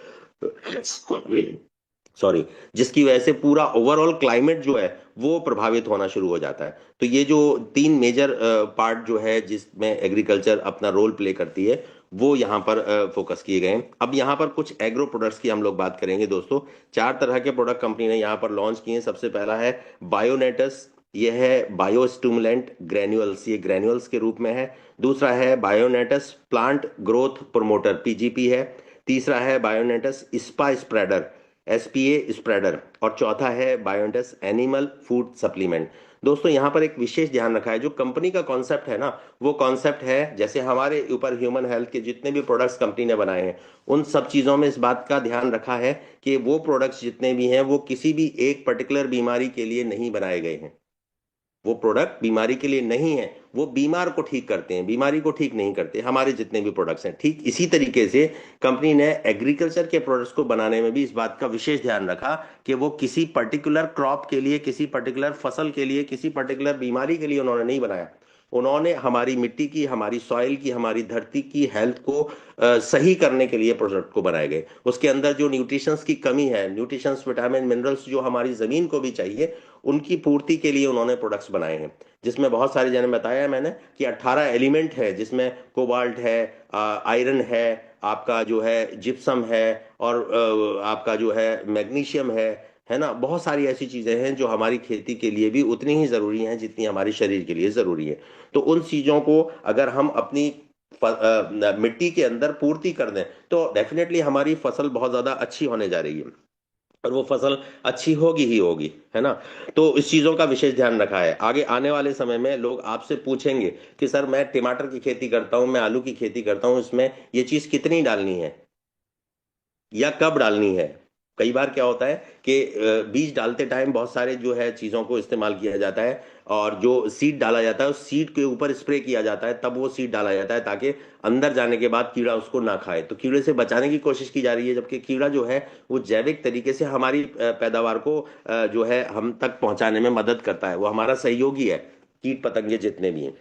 सॉरी। जिसकी वजह से पूरा ओवरऑल क्लाइमेट जो है वो प्रभावित होना शुरू हो जाता है। तो ये जो तीन मेजर पार्ट जो है जिसमें एग्रीकल्चर अपना रोल प्ले करती है, वो यहाँ पर फोकस किए गए हैं। अब यहाँ पर कुछ एग्रो प्रोडक्ट्स की हम लोग बात करेंगे दोस्तों। चार तरह के प्रोडक्ट कंपनी ने यहाँ पर लॉन्च किए हैं। सबसे पहला है बायोनेटस। ये है बायो स्टिमुलेंट ग्रेन्यूल्स, ये ग्रेन्यूल्स के रूप में है। दूसरा है बायोनेटस प्लांट ग्रोथ प्रोमोटर, पीजीपी है। तीसरा है बायोनेटस स्पा स्प्रेडर, एसपीए स्प्रेडर। और चौथा है बायोनेटस एनिमल फूड सप्लीमेंट। दोस्तों यहाँ पर एक विशेष ध्यान रखा है, जो कंपनी का कॉन्सेप्ट है ना, वो कॉन्सेप्ट है जैसे हमारे ऊपर ह्यूमन हेल्थ के जितने भी प्रोडक्ट्स कंपनी ने बनाए हैं, उन सब चीजों में इस बात का ध्यान रखा है कि वो प्रोडक्ट्स जितने भी हैं वो किसी भी एक पर्टिकुलर बीमारी के लिए नहीं बनाए गए हैं। वो प्रोडक्ट बीमारी के लिए नहीं है, वो बीमार को ठीक करते हैं, बीमारी को ठीक नहीं करते। हमारे जितने भी प्रोडक्ट्स हैं, ठीक इसी तरीके से कंपनी ने एग्रीकल्चर के प्रोडक्ट्स को बनाने में भी इस बात का विशेष ध्यान रखा कि वो किसी पर्टिकुलर क्रॉप के लिए, किसी पर्टिकुलर फसल के लिए, किसी पर्टिकुलर बीमारी के लिए उन्होंने नहीं बनाया। उन्होंने हमारी मिट्टी की, हमारी सॉइल की, हमारी धरती की हेल्थ को सही करने के लिए प्रोडक्ट को बनाए गए। उसके अंदर जो न्यूट्रिशंस की कमी है, न्यूट्रिशंस, विटामिन, मिनरल्स जो हमारी जमीन को भी चाहिए, उनकी पूर्ति के लिए उन्होंने प्रोडक्ट्स बनाए हैं। जिसमें बहुत सारे, जैसे बताया है मैंने कि 18 एलिमेंट है, जिसमें कोबाल्ट है, आयरन है, आपका जो है जिप्सम है, और आपका जो है मैग्नीशियम है ना। बहुत सारी ऐसी चीजें हैं जो हमारी खेती के लिए भी उतनी ही जरूरी हैं जितनी हमारे शरीर के लिए जरूरी है। तो उन चीजों को अगर हम अपनी मिट्टी के अंदर पूर्ति कर दें, तो डेफिनेटली हमारी फसल बहुत ज्यादा अच्छी होने जा रही है, और वो फसल अच्छी होगी ही होगी, है ना। तो इस चीजों का विशेष ध्यान रखा है। आगे आने वाले समय में लोग आपसे पूछेंगे कि सर मैं टमाटर की खेती करता हूं, मैं आलू की खेती करता हूं, इसमें ये चीज कितनी डालनी है या कब डालनी है। कई बार क्या होता है कि बीज डालते टाइम बहुत सारे जो है चीजों को इस्तेमाल किया जाता है, और जो सीड डाला जाता है उस सीड के ऊपर स्प्रे किया जाता है, तब वो सीड डाला जाता है ताकि अंदर जाने के बाद कीड़ा उसको ना खाए। तो कीड़े से बचाने की कोशिश की जा रही है, जबकि कीड़ा जो है वो जैविक तरीके से हमारी पैदावार को जो है हम तक पहुंचाने में मदद करता है, वो हमारा सहयोगी है, कीट पतंगे जितने भी हैं।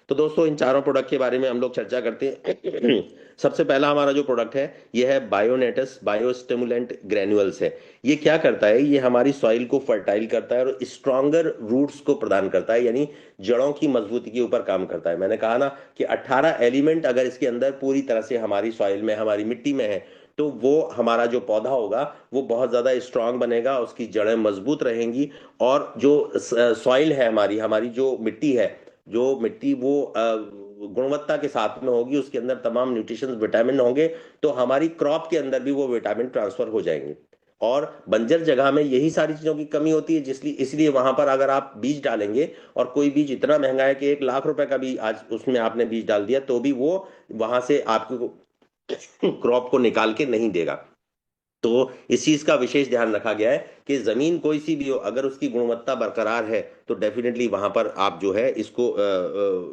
तो दोस्तों इन चारों प्रोडक्ट के बारे में हम लोग चर्चा करते हैं। सबसे पहला हमारा जो प्रोडक्ट है ये है बायोनेटस बायोस्टिमुलेंट ग्रेन्युअल्स है। ये क्या करता है, ये हमारी सॉइल को फर्टाइल करता है और स्ट्रॉन्गर रूट्स को प्रदान करता है, यानी जड़ों की मजबूती के ऊपर काम करता है। मैंने कहा ना कि 18 एलिमेंट अगर इसके अंदर पूरी तरह से हमारी सॉइल में, हमारी मिट्टी में है, तो वो हमारा जो पौधा होगा वो बहुत ज्यादा स्ट्रांग बनेगा, उसकी जड़ें मजबूत रहेंगी। और जो सॉइल है, हमारी हमारी जो मिट्टी है, जो मिट्टी वो गुणवत्ता के साथ में होगी, उसके अंदर तमाम न्यूट्रिशन, विटामिन होंगे, तो हमारी क्रॉप के अंदर भी वो विटामिन ट्रांसफर हो जाएंगे। और बंजर जगह में यही सारी चीजों की कमी होती है, जिसलिए इसलिए वहां पर अगर आप बीज डालेंगे, और कोई बीज इतना महंगा है कि 1 लाख रुपए का भी आज उसमें आपने बीज डाल दिया, तो भी वो वहां से आपको क्रॉप को निकाल के नहीं देगा। तो इस चीज का विशेष ध्यान रखा गया है कि जमीन कोई सी भी हो, अगर उसकी गुणवत्ता बरकरार है तो डेफिनेटली वहां पर आप जो है इसको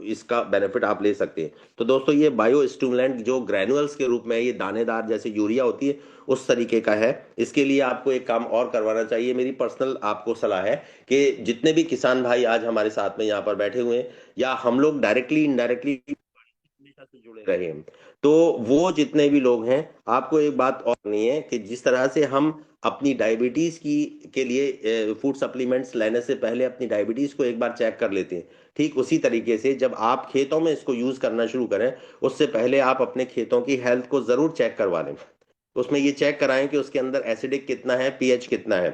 इसका बेनिफिट आप ले सकते हैं। तो दोस्तों ये बायो स्टिमुलेंट जो ग्रैनुअल्स के रूप में है, ये दानेदार जैसे यूरिया होती है उस तरीके का है। इसके लिए आपको एक काम और करवाना चाहिए, मेरी पर्सनल आपको सलाह है कि जितने भी किसान भाई आज हमारे साथ में यहाँ पर बैठे हुए हैं, या हम लोग डायरेक्टली इनडायरेक्टली हमेशा से जुड़े रहे हैं, तो वो जितने भी लोग हैं, आपको एक बात और नहीं है कि जिस तरह से हम अपनी डायबिटीज की के लिए फूड सप्लीमेंट्स लेने से पहले अपनी डायबिटीज को एक बार चेक कर लेते हैं, ठीक उसी तरीके से जब आप खेतों में इसको यूज करना शुरू करें, उससे पहले आप अपने खेतों की हेल्थ को जरूर चेक करवा लें। उसमें ये चेक कराएं कि उसके अंदर एसिडिक कितना है, पीएच कितना है।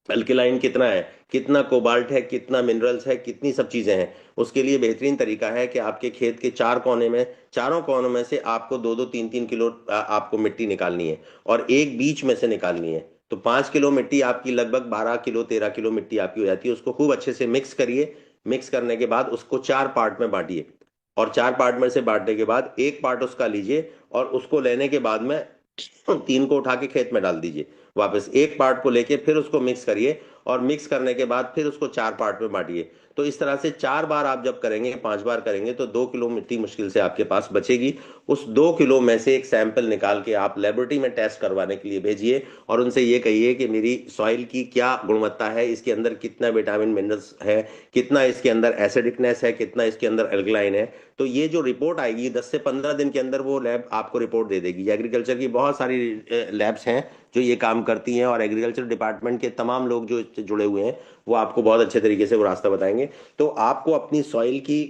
अल्केलाइन कितना है, कितना कोबाल्ट है, कितना मिनरल्स है, कितनी सब चीजें हैं। उसके लिए बेहतरीन तरीका है कि आपके खेत के चार कोने में, चारों कोनों में से आपको 2-2 3-3 किलो आपको मिट्टी निकालनी है, और एक बीच में से निकालनी है। तो 5 किलो मिट्टी आपकी लगभग 12 किलो 13 किलो मिट्टी आपकी हो जाती है। उसको खूब अच्छे से मिक्स करिए। मिक्स करने के बाद उसको चार पार्ट में बांटिए, और चार पार्ट में से बांटने के बाद एक पार्ट उसका लीजिए, और उसको लेने के बाद में तीन को उठा के खेत में डाल दीजिए। वापस एक पार्ट को लेके फिर उसको मिक्स करिए, और मिक्स करने के बाद फिर उसको चार पार्ट में बांटिए। तो इस तरह से 4 बार आप जब करेंगे, 5 बार करेंगे, तो 2 किलो मिट्टी मुश्किल से आपके पास बचेगी। उस 2 किलो में से एक सैंपल निकाल के आप लेबोरेटरी में टेस्ट करवाने के लिए भेजिए, और उनसे ये कहिए कि मेरी सॉइल की क्या गुणवत्ता है, इसके अंदर कितना विटामिन मिनरल्स है, कितना इसके अंदर एसिडिकनेस है, कितना इसके अंदर एल्कलाइन है। तो ये जो रिपोर्ट आएगी 10 से 15 दिन के अंदर, वो लैब आपको रिपोर्ट दे देगी। एग्रीकल्चर की बहुत सारी लैब्स हैं जो ये काम करती हैं, और एग्रीकल्चर डिपार्टमेंट के तमाम लोग जो इससे जुड़े हुए हैं, वो आपको बहुत अच्छे तरीके से वो रास्ता बताएंगे। तो आपको अपनी सॉइल की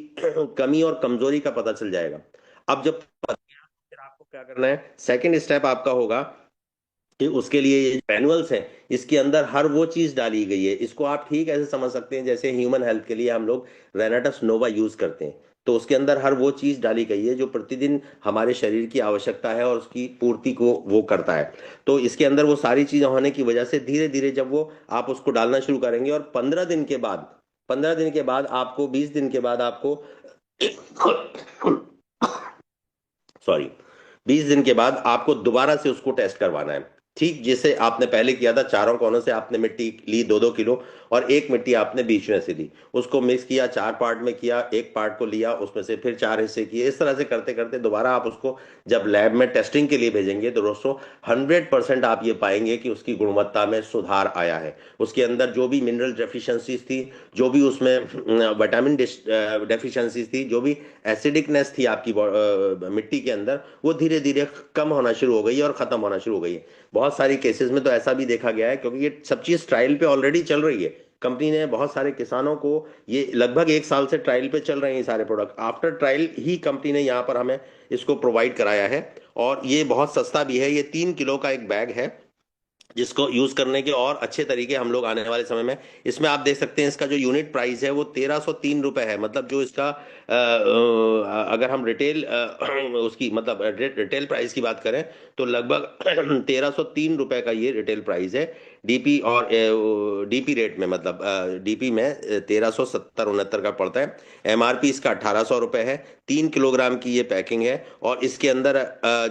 कमी और कमजोरी का पता चल जाएगा। अब जब पता चला, फिर आपको क्या करना है, सेकंड स्टेप आपका होगा कि उसके लिए ये मैनुअल्स हैं, इसके अंदर हर वो चीज डाली गई है। इसको आप ठीक ऐसे समझ सकते हैं जैसे ह्यूमन हेल्थ के लिए हम लोग रेनाटस नोवा यूज करते हैं। तो उसके अंदर हर वो चीज डाली गई है जो प्रतिदिन हमारे शरीर की आवश्यकता है, और उसकी पूर्ति को वो करता है। तो इसके अंदर वो सारी चीजें होने की वजह से धीरे धीरे जब वो आप उसको डालना शुरू करेंगे, और 15 दिन के बाद, 15 दिन के बाद आपको, 20 दिन के बाद आपको सॉरी, 20 दिन के बाद आपको दोबारा से उसको टेस्ट करवाना है। ठीक जैसे आपने पहले किया था, चारों कोनों से आपने मिट्टी ली 2-2 किलो, और एक मिट्टी आपने बीच में से ली, उसको मिक्स किया, चार पार्ट में किया, एक पार्ट को लिया, उसमें से फिर चार हिस्से किए। इस तरह से करते करते दोबारा आप उसको जब लैब में टेस्टिंग के लिए भेजेंगे, तो दोस्तों 100% आप ये पाएंगे कि उसकी गुणवत्ता में सुधार आया है। उसके अंदर जो भी मिनरल डेफिशिएंसीज थी, जो भी उसमें विटामिन डेफिशिएंसीज थी, जो भी एसिडिकनेस थी आपकी मिट्टी के अंदर, वो धीरे धीरे कम होना शुरू हो गई है और खत्म होना शुरू हो गई है। बहुत सारी केसेस में तो ऐसा भी देखा गया है, क्योंकि ये सब चीज ट्रायल पे ऑलरेडी चल रही है। कंपनी ने बहुत सारे किसानों को, ये लगभग 1 साल से ट्रायल पे चल रहे हैं ये सारे प्रोडक्ट, आफ्टर ट्रायल ही कंपनी ने यहाँ पर हमें इसको प्रोवाइड कराया है। और ये बहुत सस्ता भी है। ये 3 किलो का एक बैग है, जिसको यूज करने के और अच्छे तरीके हम लोग आने वाले समय में, इसमें आप देख सकते हैं इसका जो यूनिट प्राइस है वो 1303 रुपए है। मतलब जो इसका अगर हम रिटेल उसकी मतलब रिटेल प्राइस की बात करें, तो लगभग 1303 रुपए का ये रिटेल प्राइस है। डीपी और डीपी रेट में, मतलब डीपी में 1370-69 का पड़ता है। एमआरपी इसका 1800 रुपये है। 3 किलोग्राम की ये पैकिंग है, और इसके अंदर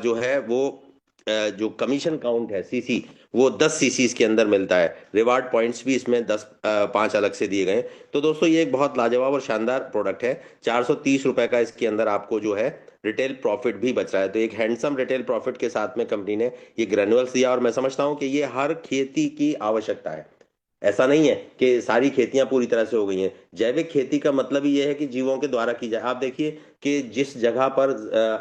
जो है वो जो कमीशन काउंट है, सीसी, वो 10 सीसी इसके अंदर मिलता है। रिवार्ड पॉइंट्स भी इसमें 5 अलग से दिए गए हैं। तो दोस्तों ये एक बहुत लाजवाब और शानदार प्रोडक्ट है। 430 रुपए का इसके अंदर आपको जो है रिटेल प्रॉफिट भी बच रहा है। तो एक हैंडसम रिटेल प्रॉफिट के साथ में कंपनी ने ये ग्रेनुअल्स दिया, और मैं समझता हूँ कि ये हर खेती की आवश्यकता है। ऐसा नहीं है कि सारी खेतियां पूरी तरह से हो गई हैं। जैविक खेती का मतलब ही ये है कि जीवों के द्वारा की जाए। आप देखिए कि जिस जगह पर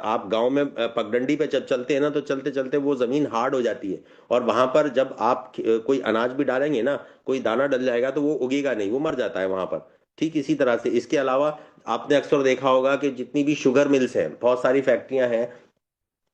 आप गांव में पगडंडी पे जब चलते हैं ना, तो चलते चलते वो जमीन हार्ड हो जाती है, और वहां पर जब आप कोई अनाज भी डालेंगे ना, कोई दाना डल जाएगा, तो वो उगेगा नहीं, वो मर जाता है वहां पर। ठीक इसी तरह से इसके अलावा आपने अक्सर देखा होगा कि जितनी भी शुगर मिल्स हैं, बहुत सारी फैक्ट्रियां हैं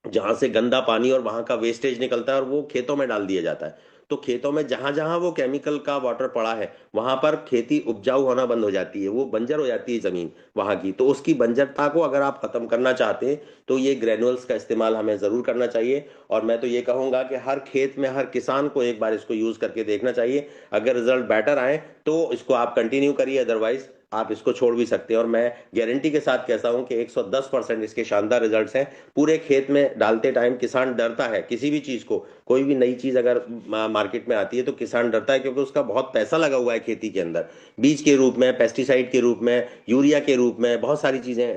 जहां से गंदा पानी और वहां का वेस्टेज निकलता है, और वो खेतों में डाल दिया जाता है। तो खेतों में जहां जहां वो केमिकल का वाटर पड़ा है, वहां पर खेती उपजाऊ होना बंद हो जाती है, वो बंजर हो जाती है जमीन वहां की। तो उसकी बंजरता को अगर आप खत्म करना चाहते हैं, तो ये ग्रेनुअल्स का इस्तेमाल हमें जरूर करना चाहिए। और मैं तो ये कहूंगा कि हर खेत में हर किसान को एक बार इसको यूज करके देखना चाहिए। अगर रिजल्ट बेटर आए तो इसको आप कंटिन्यू करिए, अदरवाइज आप इसको छोड़ भी सकते हैं। और मैं गारंटी के साथ कहता हूं कि 110% इसके शानदार रिजल्ट्स हैं। पूरे खेत में डालते टाइम किसान डरता है किसी भी चीज को, कोई भी नई चीज अगर मार्केट में आती है तो किसान डरता है, क्योंकि उसका बहुत पैसा लगा हुआ है खेती के अंदर। बीज के रूप में, पेस्टिसाइड के रूप में, यूरिया के रूप में, बहुत सारी चीजें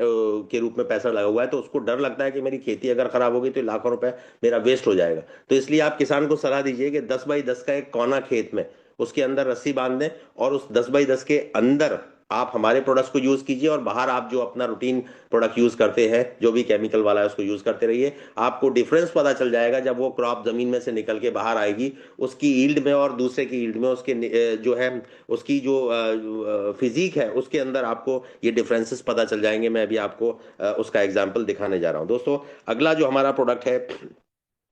के रूप में पैसा लगा हुआ है। तो उसको डर लगता है कि मेरी खेती अगर खराब हो गई तो लाखों रुपए मेरा वेस्ट हो जाएगा। तो इसलिए आप किसान को सलाह दीजिए कि 10 बाई 10 का एक कोना खेत में, उसके अंदर रस्सी बांध दें, और उस 10 बाई 10 के अंदर आप हमारे प्रोडक्ट्स को यूज कीजिए, और बाहर आप जो अपना रूटीन प्रोडक्ट यूज करते हैं, जो भी केमिकल वाला है, उसको यूज करते रहिए। आपको डिफरेंस पता चल जाएगा जब वो क्रॉप जमीन में से निकल के बाहर आएगी, उसकी ईल्ड में और दूसरे की ईल्ड में, उसके जो है उसकी जो फिजिक है, उसके अंदर आपको ये डिफरेंसेस पता चल जाएंगे। मैं अभी आपको उसका एग्जाम्पल दिखाने जा रहा हूँ। दोस्तों अगला जो हमारा प्रोडक्ट है,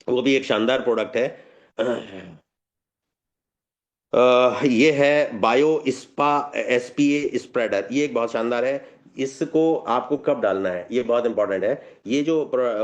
वो भी एक शानदार प्रोडक्ट है। ये है बायो स्पा एसपीए स्प्रेडर। ये एक बहुत शानदार है। इसको आपको कब डालना है ये बहुत इंपॉर्टेंट है। ये जो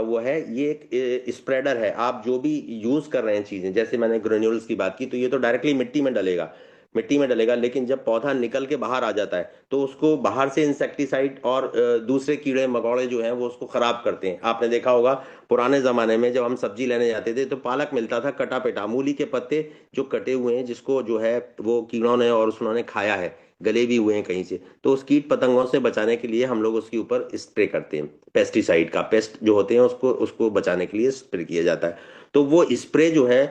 वो है, ये एक स्प्रेडर है। आप जो भी यूज कर रहे हैं चीजें, जैसे मैंने ग्रेन्यूल्स की बात की, तो ये तो डायरेक्टली मिट्टी में डलेगा, मिट्टी में डलेगा। लेकिन जब पौधा निकल के बाहर आ जाता है तो उसको बाहर से इंसेक्टिसाइड और दूसरे कीड़े मकोड़े जो हैं वो उसको खराब करते हैं। आपने देखा होगा पुराने जमाने में जब हम सब्जी लेने जाते थे तो पालक मिलता था कटा पेटा, मूली के पत्ते जो कटे हुए हैं, जिसको जो है वो कीड़ों ने और उन्होंने खाया है, गले भी हुए हैं कहीं से, तो उस कीट पतंगों से बचाने के लिए हम लोग उसके ऊपर स्प्रे करते हैं। पेस्टिसाइड का, पेस्ट जो होते हैं उसको उसको बचाने के लिए स्प्रे किया जाता है। तो वो स्प्रे जो है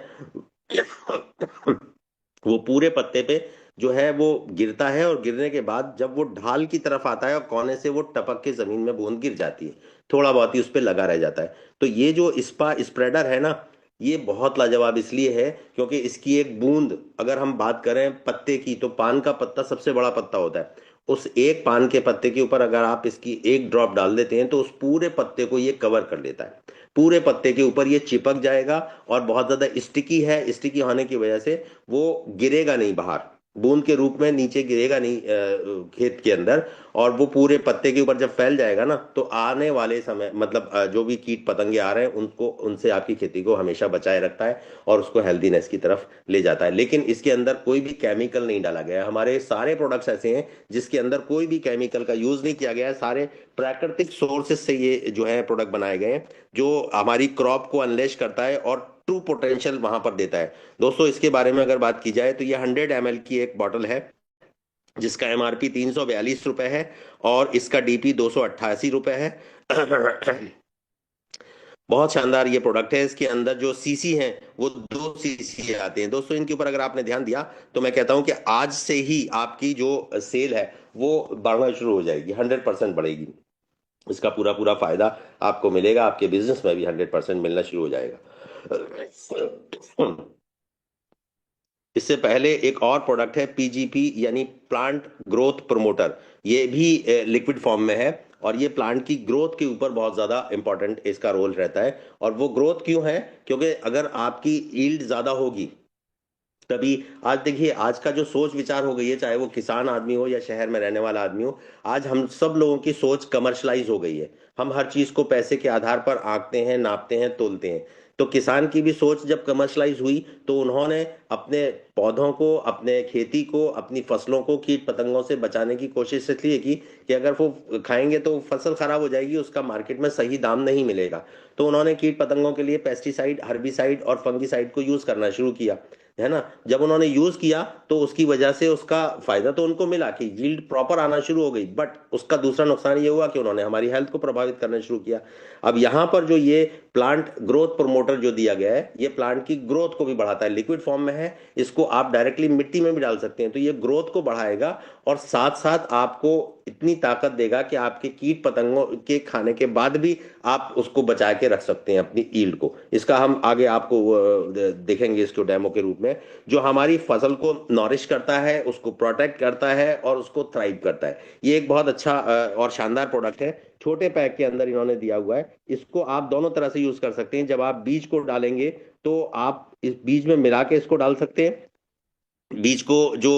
वो पूरे पत्ते पे जो है वो गिरता है, और गिरने के बाद जब वो ढाल की तरफ आता है और कोने से वो टपक के जमीन में बूंद गिर जाती है, थोड़ा बहुत ही उस पर लगा रह जाता है। तो ये जो स्पा स्प्रेडर है ना, ये बहुत लाजवाब इसलिए है क्योंकि इसकी एक बूंद, अगर हम बात करें पत्ते की, तो पान का पत्ता सबसे बड़ा पत्ता होता है। उस एक पान के पत्ते के ऊपर अगर आप इसकी एक ड्रॉप डाल देते हैं तो उस पूरे पत्ते को ये कवर कर लेता है। पूरे पत्ते के ऊपर ये चिपक जाएगा, और बहुत ज्यादा स्टिकी है, स्टिकी होने की वजह से वो गिरेगा नहीं बाहर, बूंद के रूप में नीचे गिरेगा नहीं खेत के अंदर। और वो पूरे पत्ते के ऊपर जब फैल जाएगा ना, तो आने वाले समय मतलब जो भी कीट पतंगे आ रहे हैं उनको, उनसे आपकी खेती को हमेशा बचाए रखता है और उसको हेल्दीनेस की तरफ ले जाता है। लेकिन इसके अंदर कोई भी केमिकल नहीं डाला गया है। हमारे सारे प्रोडक्ट्स ऐसे हैं जिसके अंदर कोई भी केमिकल का यूज नहीं किया गया है। सारे प्राकृतिक सोर्सेज से ये जो है प्रोडक्ट बनाए गए हैं, जो हमारी क्रॉप को अनलेश करता है और ट्रू पोटेंशियल वहां पर देता है। दोस्तों इसके बारे में अगर बात की जाए तो ये 100 ml की एक बॉटल है, जिसका एमआरपी ₹342 है, और इसका डीपी ₹288 है। बहुत शानदार ये प्रोडक्ट है। इसके अंदर जो सीसी हैं वो 2 सीसी आते हैं। दोस्तों इनके ऊपर अगर आपने ध्यान दिया तो मैं कहता हूं कि आज से ही आपकी जो सेल है वो बढ़ना शुरू हो जाएगी, 100% बढ़ेगी। इसका पूरा पूरा फायदा आपको मिलेगा, आपके बिजनेस में भी 100% मिलना शुरू हो जाएगा। इससे पहले एक और प्रोडक्ट है पीजीपी, यानी प्लांट ग्रोथ प्रमोटर। ये भी लिक्विड फॉर्म में है, और ये प्लांट की ग्रोथ के ऊपर बहुत ज्यादा इंपॉर्टेंट इसका रोल रहता है। और वो ग्रोथ क्यों है? क्योंकि अगर आपकी ईल्ड ज्यादा होगी तभी, आज देखिए आज का जो सोच विचार हो गई है, चाहे वो किसान आदमी हो या शहर में रहने वाला आदमी हो, आज हम सब लोगों की सोच कमर्शलाइज हो गई है। हम हर चीज को पैसे के आधार पर आंकते हैं, नापते हैं, तोलते हैं। तो किसान की भी सोच जब कमर्शलाइज हुई तो उन्होंने अपने पौधों को, अपने खेती को, अपनी फसलों को कीट पतंगों से बचाने की कोशिश इसलिए की कि अगर वो खाएंगे तो फसल खराब हो जाएगी, उसका मार्केट में सही दाम नहीं मिलेगा। तो उन्होंने कीट पतंगों के लिए पेस्टिसाइड, हर्बिसाइड और फंगिसाइड को यूज करना शुरू किया, है ना। जब उन्होंने यूज किया तो उसकी वजह से उसका फायदा तो उनको मिला कि यील्ड प्रॉपर आना शुरू हो गई, बट उसका दूसरा नुकसान ये हुआ कि उन्होंने हमारी हेल्थ को प्रभावित करना शुरू किया। अब यहां पर जो ये प्लांट ग्रोथ प्रमोटर जो दिया गया है, ये प्लांट की ग्रोथ को भी बढ़ाता है, लिक्विड फॉर्म में है। इसको आप डायरेक्टली मिट्टी में भी डाल सकते हैं, तो ये ग्रोथ को बढ़ाएगा और साथ साथ आपको इतनी ताकत देगा कि आपके कीट पतंगों के खाने के बाद भी आप उसको बचा के रख सकते हैं अपनी ईल्ड को। इसका हम आगे आपको देखेंगे इसको डेमो के रूप में, जो हमारी फसल को नॉरिश करता है, उसको प्रोटेक्ट करता है और उसको थ्राइव करता है। ये एक बहुत अच्छा और शानदार प्रोडक्ट है। छोटे पैक के अंदर इन्होंने दिया हुआ है। इसको आप दोनों तरह से यूज कर सकते हैं। जब आप बीज को डालेंगे तो आप इस बीज में मिला के इसको डाल सकते हैं। बीज को जो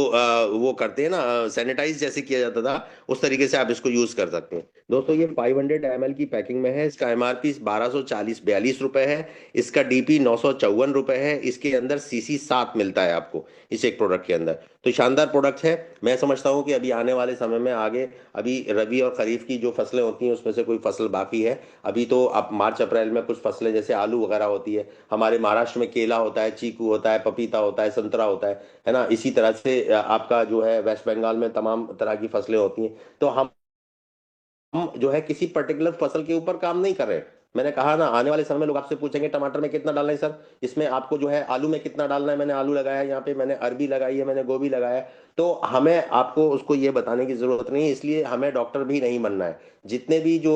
वो करते हैं ना, सैनिटाइज जैसे किया जाता था, उस तरीके से आप इसको यूज कर सकते हैं। दोस्तों ये 500 ml की पैकिंग में है। इसका एमआरपी 1242 है। इसका डीपी ₹954 है। इसके अंदर सीसी 7 मिलता है आपको इस एक प्रोडक्ट के अंदर। तो शानदार प्रोडक्ट है। मैं समझता हूँ कि अभी आने वाले समय में आगे, अभी रबी और खरीफ की जो फसलें होती हैं उसमें से कोई फसल बाकी है। अभी तो अब मार्च अप्रैल में कुछ फसलें जैसे आलू वगैरह होती है, हमारे महाराष्ट्र में केला होता है, चीकू होता है, पपीता होता है, संतरा होता है ना। इसी तरह से आपका जो है वेस्ट बंगाल में तमाम तरह की फसलें होती हैं। तो हम जो है किसी पर्टिकुलर फसल के ऊपर काम नहीं कर रहे हैं। मैंने कहा ना, आने वाले समय में लोग आपसे पूछेंगे टमाटर में कितना डालना है सर, इसमें आपको जो है आलू में कितना डालना है। मैंने आलू लगाया है यहाँ पे, मैंने अरबी लगाई है, मैंने गोभी लगाया है। तो हमें आपको उसको ये बताने की जरूरत नहीं है, इसलिए हमें डॉक्टर भी नहीं बनना है। जितने भी जो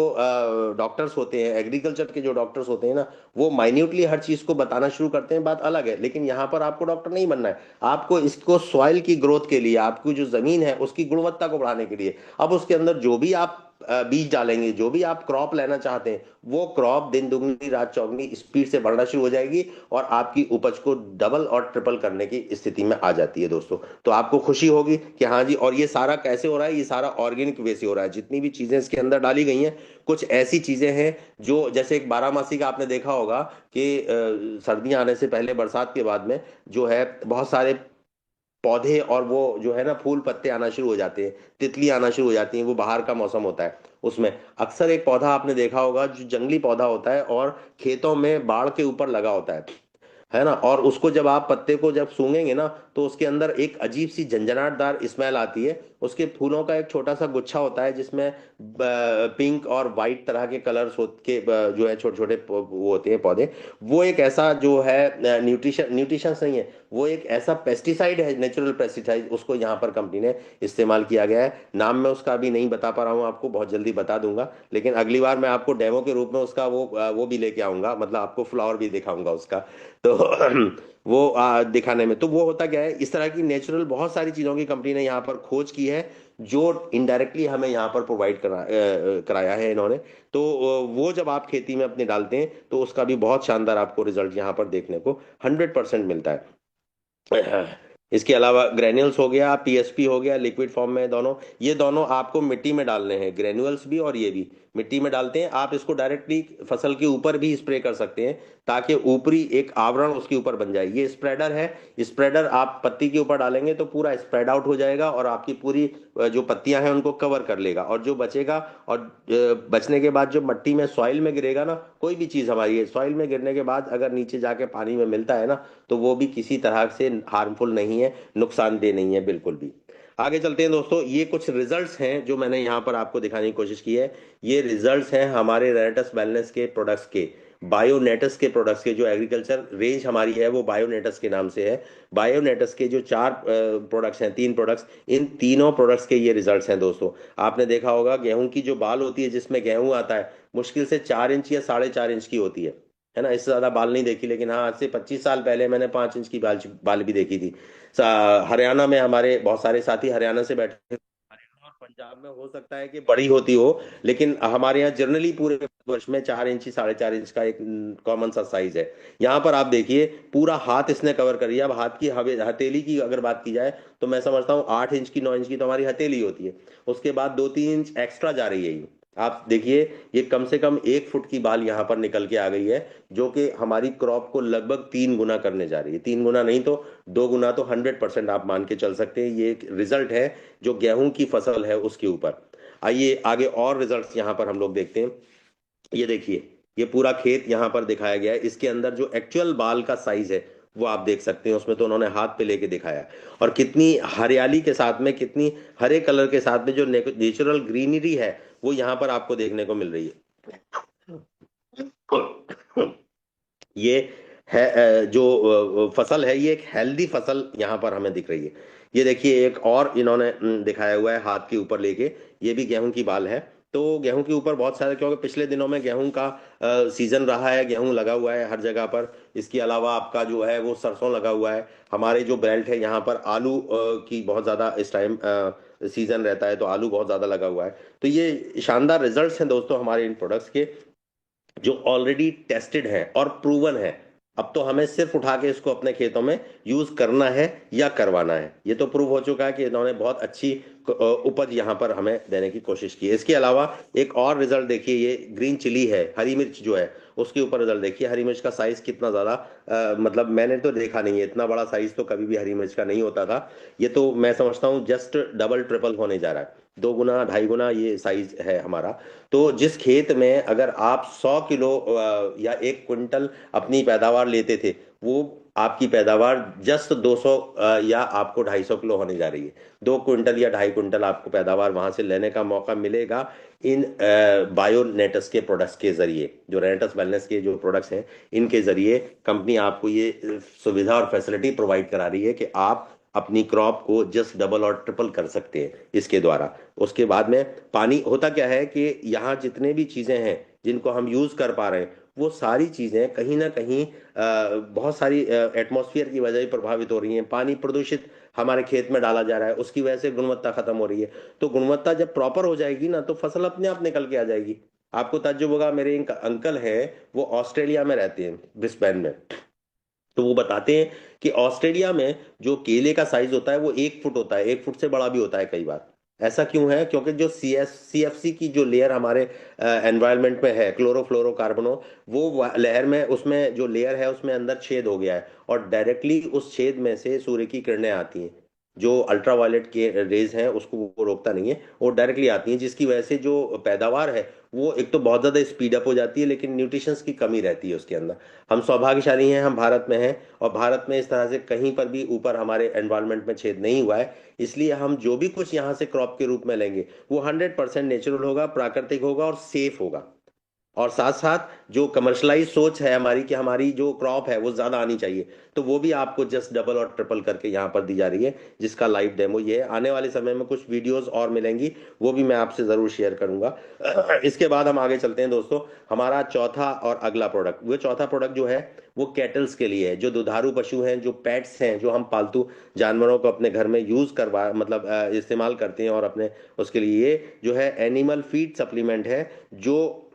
डॉक्टर्स होते हैं, एग्रीकल्चर के जो डॉक्टर्स होते हैं ना, वो माइन्यूटली हर चीज को बताना शुरू करते हैं, बात अलग है। लेकिन यहाँ पर आपको डॉक्टर नहीं बनना है। आपको इसको सॉइल की ग्रोथ के लिए, आपकी जो जमीन है उसकी गुणवत्ता को बढ़ाने के लिए, अब उसके अंदर जो भी आप बीज डालेंगे, जो भी आप क्रॉप लेना चाहते हैं, वो क्रॉप दिन दुगनी रात चौगनी स्पीड से बढ़ना शुरू हो जाएगी और आपकी उपज को डबल और ट्रिपल करने की स्थिति में आ जाती है दोस्तों। तो आपको खुशी होगी कि हाँ जी, और ये सारा कैसे हो रहा है, ये सारा ऑर्गेनिक वे से हो रहा है। जितनी भी चीजें इसके अंदर डाली गई हैं, कुछ ऐसी चीजें हैं जो, जैसे एक बारहमासी का आपने देखा होगा कि सर्दियां आने से पहले, बरसात के बाद में जो है बहुत सारे पौधे और वो जो है ना फूल पत्ते आना शुरू हो जाते हैं, तितली आना शुरू हो जाती हैं, वो बाहर का मौसम होता है। उसमें अक्सर एक पौधा आपने देखा होगा जो जंगली पौधा होता है और खेतों में बाढ़ के ऊपर लगा होता है ना, और उसको जब आप पत्ते को जब सूंघेंगे ना, तो उसके अंदर एक अजीब सी झंझनाटदार स्मेल आती है। उसके फूलों का एक छोटा सा गुच्छा होता है जिसमें पिंक और वाइट तरह के कलर्स हो के जो है छोटे छोटे वो होते हैं पौधे। वो एक ऐसा जो है न्यूट्रिशन नहीं है, वो एक ऐसा पेस्टिसाइड है, नेचुरल पेस्टिसाइड, उसको यहाँ पर कंपनी ने इस्तेमाल किया गया है। नाम मैं उसका अभी नहीं बता पा रहा हूँ, आपको बहुत जल्दी बता दूंगा, लेकिन अगली बार मैं आपको डेमो के रूप में उसका वो भी लेके आऊंगा, मतलब आपको फ्लावर भी दिखाऊंगा उसका। तो वो दिखाने में तो वो होता क्या है, इस तरह की नेचुरल बहुत सारी चीजों की कंपनी ने यहाँ पर खोज की है, जो इनडायरेक्टली हमें यहाँ पर प्रोवाइड कराया है इन्होंने। तो वो जब आप खेती में अपने डालते हैं तो उसका भी बहुत शानदार आपको रिजल्ट यहाँ पर देखने को 100% मिलता है। इसके अलावा ग्रेन्यूल्स हो गया, पीएसपी हो गया, लिक्विड फॉर्म में दोनों, ये दोनों आपको मिट्टी में डालने हैं, ग्रेन्यूल्स भी और ये भी मिट्टी में डालते हैं। आप इसको डायरेक्टली फसल के ऊपर भी स्प्रे कर सकते हैं ताकि ऊपरी एक आवरण उसके ऊपर बन जाए। ये स्प्रेडर है, स्प्रेडर आप पत्ती के ऊपर डालेंगे तो पूरा स्प्रेड आउट हो जाएगा और आपकी पूरी जो पत्तियां हैं उनको कवर कर लेगा, और जो बचेगा और बचने के बाद जो मिट्टी में सॉइल में गिरेगा ना, कोई भी चीज हमारी सॉइल में गिरने के बाद अगर नीचे जाके पानी में मिलता है ना, तो वो भी किसी तरह से हार्मफुल नहीं है, नुकसानदेह नहीं है बिल्कुल भी। आगे चलते हैं दोस्तों, ये कुछ रिजल्ट्स हैं जो मैंने यहाँ पर आपको दिखाने की कोशिश की है। ये रिजल्ट्स हैं हमारे रेनेटस वेलनेस के प्रोडक्ट्स के, बायोनेटस के प्रोडक्ट्स के। जो एग्रीकल्चर रेंज हमारी है वो बायोनेटस के नाम से है। बायोनेटस के जो चार प्रोडक्ट्स हैं, तीन प्रोडक्ट्स, इन तीनों प्रोडक्ट्स के ये रिजल्ट्स हैं दोस्तों। आपने देखा होगा गेहूं की जो बाल होती है जिसमें गेहूं आता है, मुश्किल से 4 इंच या 4.5 इंच की होती है ना, इससे ज्यादा बाल नहीं देखी, लेकिन हाँ आज से 25 साल पहले मैंने 5 इंच की बाल भी देखी थी। हरियाणा में हमारे बहुत सारे साथी हरियाणा से बैठे हैं। हरियाणा और पंजाब में हो सकता है कि बड़ी होती हो, लेकिन हमारे यहाँ जनरली पूरे वर्ष में 4 इंच 4.5 इंच का एक कॉमन सा साइज है। यहाँ पर आप देखिए पूरा हाथ इसने कवर कर लिया। अब हाथ की हथेली की अगर बात की जाए तो मैं समझता हूँ 8 इंच की 9 इंच की तो हमारी हथेली होती है, उसके बाद 2-3 इंच एक्स्ट्रा जा रही है ये। आप देखिए ये कम से कम 1 फुट की बाल यहाँ पर निकल के आ गई है, जो कि हमारी क्रॉप को लगभग 3 गुना करने जा रही है। 3 गुना नहीं तो 2 गुना तो 100% आप मान के चल सकते हैं। ये एक रिजल्ट है जो गेहूं की फसल है उसके ऊपर। आइए आगे और रिजल्ट्स यहाँ पर हम लोग देखते हैं। ये देखिए, ये पूरा खेत यहाँ पर दिखाया गया है, इसके अंदर जो एक्चुअल बाल का साइज है वो आप देख सकते हैं। उसमें तो उन्होंने हाथ पे लेके दिखाया है, और कितनी हरियाली के साथ में, कितनी हरे कलर के साथ में जो नेचुरल ग्रीनरी है वो यहाँ पर आपको देखने को मिल रही है। ये है जो फसल है, ये एक हेल्दी फसल यहाँ पर हमें दिख रही है। ये देखिए एक और इन्होंने दिखाया हुआ है हाथ के ऊपर लेके, ये भी गेहूं की बाल है। तो गेहूं के ऊपर बहुत सारे, क्योंकि पिछले दिनों में गेहूं का सीजन रहा है, गेहूं लगा हुआ है हर जगह पर। इसके अलावा आपका जो है वो सरसों लगा हुआ है। हमारे जो बेल्ट है यहाँ पर आलू की बहुत ज्यादा इस टाइम सीजन रहता है, तो आलू बहुत ज्यादा लगा हुआ है। तो ये शानदार रिजल्ट्स हैं दोस्तों हमारे इन प्रोडक्ट्स के, जो ऑलरेडी टेस्टेड है और प्रूवन है। अब तो हमें सिर्फ उठा के इसको अपने खेतों में यूज करना है या करवाना है। ये तो प्रूव हो चुका है कि इन्होंने बहुत अच्छी उपज यहाँ पर हमें देने की कोशिश की है। इसके अलावा एक और रिजल्ट देखिए, ये ग्रीन चिली है, हरी मिर्च जो है उसके ऊपर रिजल्ट देखिए। हरी मिर्च का साइज कितना ज्यादा मतलब मैंने तो देखा नहीं है, इतना बड़ा साइज तो कभी भी हरी मिर्च का नहीं होता था। ये तो मैं समझता हूँ जस्ट डबल ट्रिपल होने जा रहा है, 2 गुना 2.5 गुना ये साइज है हमारा। तो जिस खेत में अगर आप 100 किलो या 1 क्विंटल अपनी पैदावार लेते थे, वो आपकी पैदावार जस्ट 200 या आपको 250 किलो होने जा रही है। 2 क्विंटल या 2.5 क्विंटल आपको पैदावार वहां से लेने का मौका मिलेगा इन बायोनेटस के प्रोडक्ट्स के जरिए। जो रेनेटस वेलनेस के जो प्रोडक्ट्स हैं इनके जरिए कंपनी आपको ये सुविधा और फैसिलिटी प्रोवाइड करा रही है कि आप अपनी क्रॉप को जस्ट डबल और ट्रिपल कर सकते हैं इसके द्वारा। उसके बाद में पानी होता क्या है कि यहाँ जितने भी चीजें हैं जिनको हम यूज कर पा रहे हैं, वो सारी चीजें कहीं ना कहीं बहुत सारी एटमॉस्फेयर की वजह से प्रभावित हो रही हैं। पानी प्रदूषित हमारे खेत में डाला जा रहा है, उसकी वजह से गुणवत्ता खत्म हो रही है। तो गुणवत्ता जब प्रॉपर हो जाएगी ना तो फसल अपने आप निकल के आ जाएगी। आपको ताज्जुब होगा, मेरे एक अंकल हैं, वो ऑस्ट्रेलिया में रहते हैं, ब्रिस्बेन में। तो वो बताते हैं कि ऑस्ट्रेलिया में जो केले का साइज होता है वो 1 फुट होता है, 1 फुट से बड़ा भी होता है कई बार। ऐसा क्यों है? क्योंकि जो CFC की जो लेयर हमारे एनवायरनमेंट में है, क्लोरोफ्लोरोकार्बनो, वो लहर में, उसमें जो लेयर है उसमें अंदर छेद हो गया है, और डायरेक्टली उस छेद में से सूर्य की किरणें आती हैं। जो अल्ट्रावायलेट के रेज हैं उसको वो रोकता नहीं है, वो डायरेक्टली आती हैं, जिसकी वजह से जो पैदावार है वो एक तो बहुत ज्यादा स्पीड अप हो जाती है, लेकिन न्यूट्रिशंस की कमी रहती है उसके अंदर। हम सौभाग्यशाली हैं, हम भारत में हैं, और भारत में इस तरह से कहीं पर भी ऊपर हमारे एनवायरनमेंट में छेद नहीं हुआ है। इसलिए हम जो भी कुछ यहाँ से क्रॉप के रूप में लेंगे वो 100% नेचुरल होगा, प्राकृतिक होगा और सेफ होगा। और साथ साथ जो कमर्शलाइज सोच है हमारी कि हमारी जो क्रॉप है वो ज्यादा आनी चाहिए, तो वो भी आपको जस्ट डबल और ट्रिपल करके यहाँ पर दी जा रही है, जिसका लाइव डेमो ये है। आने वाले समय में कुछ वीडियोस और मिलेंगी, वो भी मैं आपसे जरूर शेयर करूंगा। इसके बाद हम आगे चलते हैं दोस्तों। हमारा चौथा और अगला प्रोडक्ट, वो चौथा प्रोडक्ट जो है वो कैटल्स के लिए है, जो दुधारू पशु हैं, जो पेट्स हैं, जो हम पालतू जानवरों को अपने घर में यूज करवा मतलब इस्तेमाल करते हैं, और अपने उसके लिए ये जो है एनिमल फीड सप्लीमेंट है, जो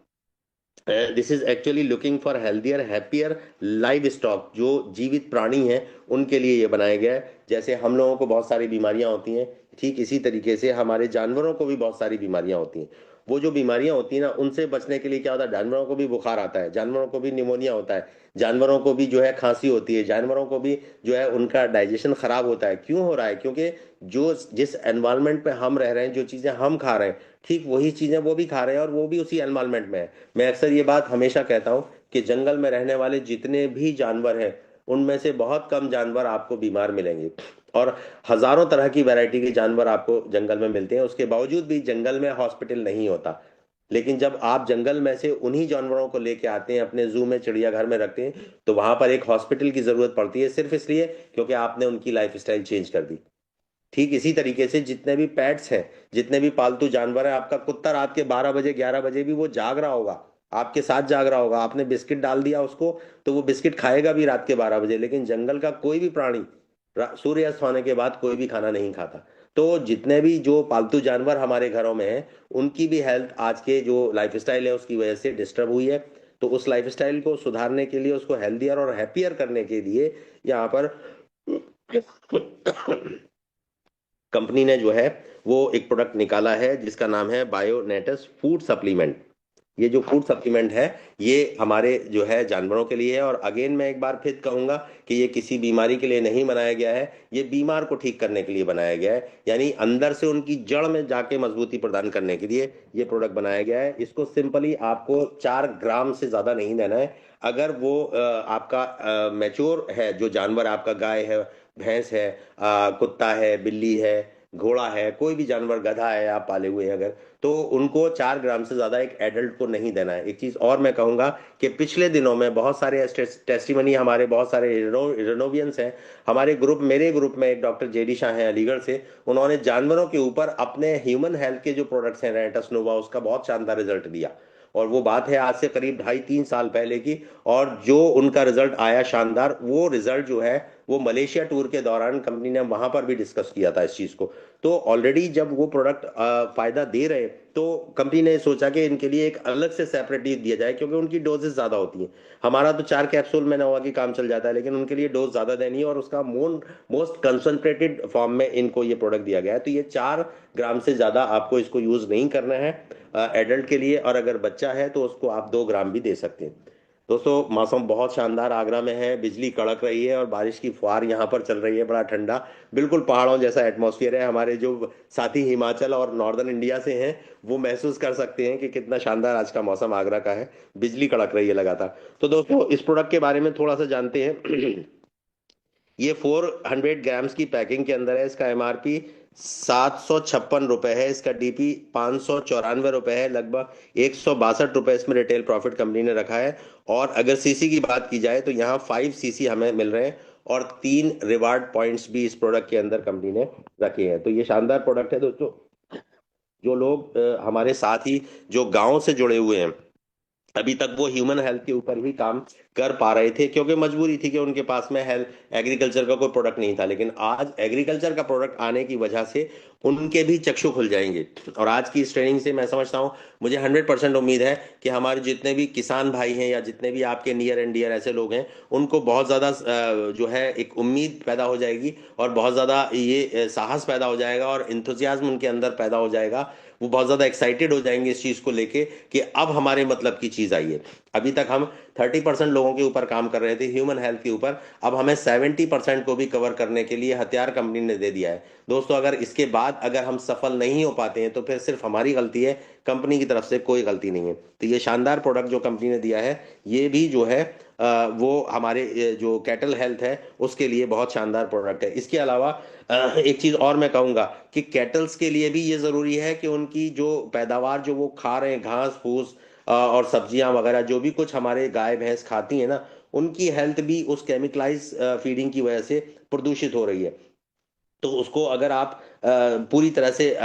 this is actually looking for healthier happier live stock. जो जीवित प्राणी हैं उनके लिए ये बनाया गया है। जैसे हम लोगों को बहुत सारी बीमारियां होती हैं, ठीक इसी तरीके से हमारे जानवरों को भी बहुत सारी बीमारियां होती हैं। वो जो बीमारियां होती हैं ना, उनसे बचने के लिए क्या होता है, जानवरों को भी बुखार आता है, जानवरों को भी निमोनिया होता है, जानवरों को भी जो है खांसी होती है, जानवरों को भी जो है उनका डाइजेशन खराब होता है। क्यों हो रहा है? क्योंकि जो जिस एनवायरनमेंट में हम रह रहे हैं, जो चीजें हम खा रहे हैं, ठीक वही चीजें वो भी खा रहे हैं, और वो भी उसी एनवायरनमेंट में है। मैं अक्सर ये बात हमेशा कहता हूं कि जंगल में रहने वाले जितने भी जानवर हैं, उनमें से बहुत कम जानवर आपको बीमार मिलेंगे, और हजारों तरह की वैरायटी के जानवर आपको जंगल में मिलते हैं। उसके बावजूद भी जंगल में हॉस्पिटल नहीं होता। लेकिन जब आप जंगल में से उन्हीं जानवरों को लेके आते हैं, अपने जू में, चिड़ियाघर में रखते हैं, तो वहां पर एक हॉस्पिटल की जरूरत पड़ती है, सिर्फ इसलिए क्योंकि आपने उनकी लाइफ स्टाइल चेंज कर दी। ठीक इसी तरीके से जितने भी पेट्स हैं, जितने भी पालतू जानवर हैं, आपका कुत्ता रात के 12 बजे, 11 बजे भी वो जाग रहा होगा, आपके साथ जाग रहा होगा, आपने बिस्किट डाल दिया उसको तो वो बिस्किट खाएगा भी रात के 12 बजे। लेकिन जंगल का कोई भी प्राणी सूर्यास्त होने के बाद कोई भी खाना नहीं खाता। तो जितने भी जो पालतू जानवर हमारे घरों में हैं, उनकी भी हेल्थ आज के जो लाइफस्टाइल है उसकी वजह से डिस्टर्ब हुई है। तो उस लाइफस्टाइल को सुधारने के लिए, उसको हेल्दियर और हैप्पियर करने के लिए यहाँ पर कंपनी ने जो है वो एक प्रोडक्ट निकाला है जिसका नाम है बायोनेटस फूड सप्लीमेंट। ये जो फूड सप्लीमेंट है, ये हमारे जो है जानवरों के लिए है। और अगेन मैं एक बार फिर कहूंगा कि ये किसी बीमारी के लिए नहीं बनाया गया है, ये बीमार को ठीक करने के लिए बनाया गया है, यानी अंदर से उनकी जड़ में जाके मजबूती प्रदान करने के लिए ये प्रोडक्ट बनाया गया है। इसको सिंपली आपको 4 ग्राम से ज्यादा नहीं देना है। अगर वो आपका मैच्योर है, जो जानवर आपका गाय है, भैंस है, कुत्ता है, बिल्ली है, घोड़ा है, कोई भी जानवर, गधा है आप पाले हुए हैं अगर, तो उनको 4 ग्राम से ज्यादा एक एडल्ट को नहीं देना है। एक चीज और मैं कहूंगा कि पिछले दिनों में बहुत सारे टेस्टिमनी, हमारे बहुत सारे रिनोवियंस हैं हमारे ग्रुप, मेरे ग्रुप में एक डॉक्टर जेडी शाह हैं अलीगढ़ से, उन्होंने जानवरों के ऊपर अपने ह्यूमन हेल्थ के जो प्रोडक्ट्स हैं, रेंटस नोवा, उसका बहुत शानदार रिजल्ट दिया। और वो बात है आज से करीब 2.5-3 साल पहले की। और जो उनका रिजल्ट आया शानदार, वो रिजल्ट जो है वो मलेशिया टूर के दौरान कंपनी ने वहां पर भी डिस्कस किया था इस चीज को। तो ऑलरेडी जब वो प्रोडक्ट फायदा दे रहे, तो कंपनी ने सोचा कि इनके लिए एक अलग से सेपरेटली दिया जाए, क्योंकि उनकी डोजेस ज्यादा होती हैं। हमारा तो 4 कैप्सूल में नोवा की काम चल जाता है, लेकिन उनके लिए डोज ज्यादा देनी है, और उसका मोस्ट कंसंट्रेटेड फॉर्म में इनको ये प्रोडक्ट दिया गया है। तो ये 4 ग्राम से ज्यादा आपको इसको यूज नहीं करना है एडल्ट के लिए, और अगर बच्चा है तो उसको आप 2 ग्राम भी दे सकते हैं। दोस्तों, मौसम बहुत शानदार आगरा में है, बिजली कड़क रही है और बारिश की फुहार यहाँ पर चल रही है, बड़ा ठंडा, बिल्कुल पहाड़ों जैसा एटमॉस्फेयर है। हमारे जो साथी हिमाचल और नॉर्दर्न इंडिया से हैं वो महसूस कर सकते हैं कि कितना शानदार आज का मौसम आगरा का है। बिजली कड़क रही है लगातार। तो दोस्तों, इस प्रोडक्ट के बारे में थोड़ा सा जानते हैं। ये 400 ग्राम्स की पैकिंग के अंदर है। इसका MRP 756 रुपए है, इसका DP 594 रुपए है, लगभग 162 रुपए इसमें रिटेल प्रॉफिट कंपनी ने रखा है। और अगर सीसी की बात की जाए तो यहाँ 5 cc हमें मिल रहे हैं, और 3 रिवार्ड पॉइंट्स भी इस प्रोडक्ट के अंदर कंपनी ने रखे हैं। तो ये शानदार प्रोडक्ट है दोस्तों। जो लोग हमारे साथ ही जो गांव से जुड़े हुए हैं, अभी तक वो ह्यूमन हेल्थ के ऊपर ही काम कर पा रहे थे, क्योंकि मजबूरी थी कि उनके पास में हेल्थ एग्रीकल्चर का कोई प्रोडक्ट नहीं था। लेकिन आज एग्रीकल्चर का प्रोडक्ट आने की वजह से उनके भी चक्षु खुल जाएंगे। और आज की इस ट्रेनिंग से मैं समझता हूँ, मुझे 100% उम्मीद है कि हमारे जितने भी किसान भाई हैं या जितने भी आपके नियर एंड डियर ऐसे लोग हैं, उनको बहुत ज़्यादा जो है एक उम्मीद पैदा हो जाएगी, और बहुत ज़्यादा ये साहस पैदा हो जाएगा, और इंथुजियाज्म उनके अंदर पैदा हो जाएगा। वो बहुत ज़्यादा एक्साइटेड हो जाएंगे इस चीज़ को लेके कि अब हमारे मतलब की चीज़ आई है। अभी तक हम 30% लोगों के ऊपर काम कर रहे थे ह्यूमन हेल्थ के ऊपर, अब हमें 70% को भी कवर करने के लिए हथियार कंपनी ने दे दिया है। दोस्तों, अगर इसके बाद अगर हम सफल नहीं हो पाते हैं तो फिर सिर्फ हमारी गलती है, कंपनी की तरफ से कोई गलती नहीं है। तो ये शानदार प्रोडक्ट जो कंपनी ने दिया है, ये भी जो है वो हमारे जो कैटल हेल्थ है उसके लिए बहुत शानदार प्रोडक्ट है। इसके अलावा एक चीज और मैं कहूंगा कि कैटल्स के लिए भी ये जरूरी है कि उनकी जो पैदावार जो वो खा रहे हैं, घास फूस और सब्जियां वगैरह जो भी कुछ हमारे गाय भैंस खाती है ना, उनकी हेल्थ भी उस केमिकलाइज फीडिंग की वजह से प्रदूषित हो रही है। तो उसको अगर आप पूरी तरह से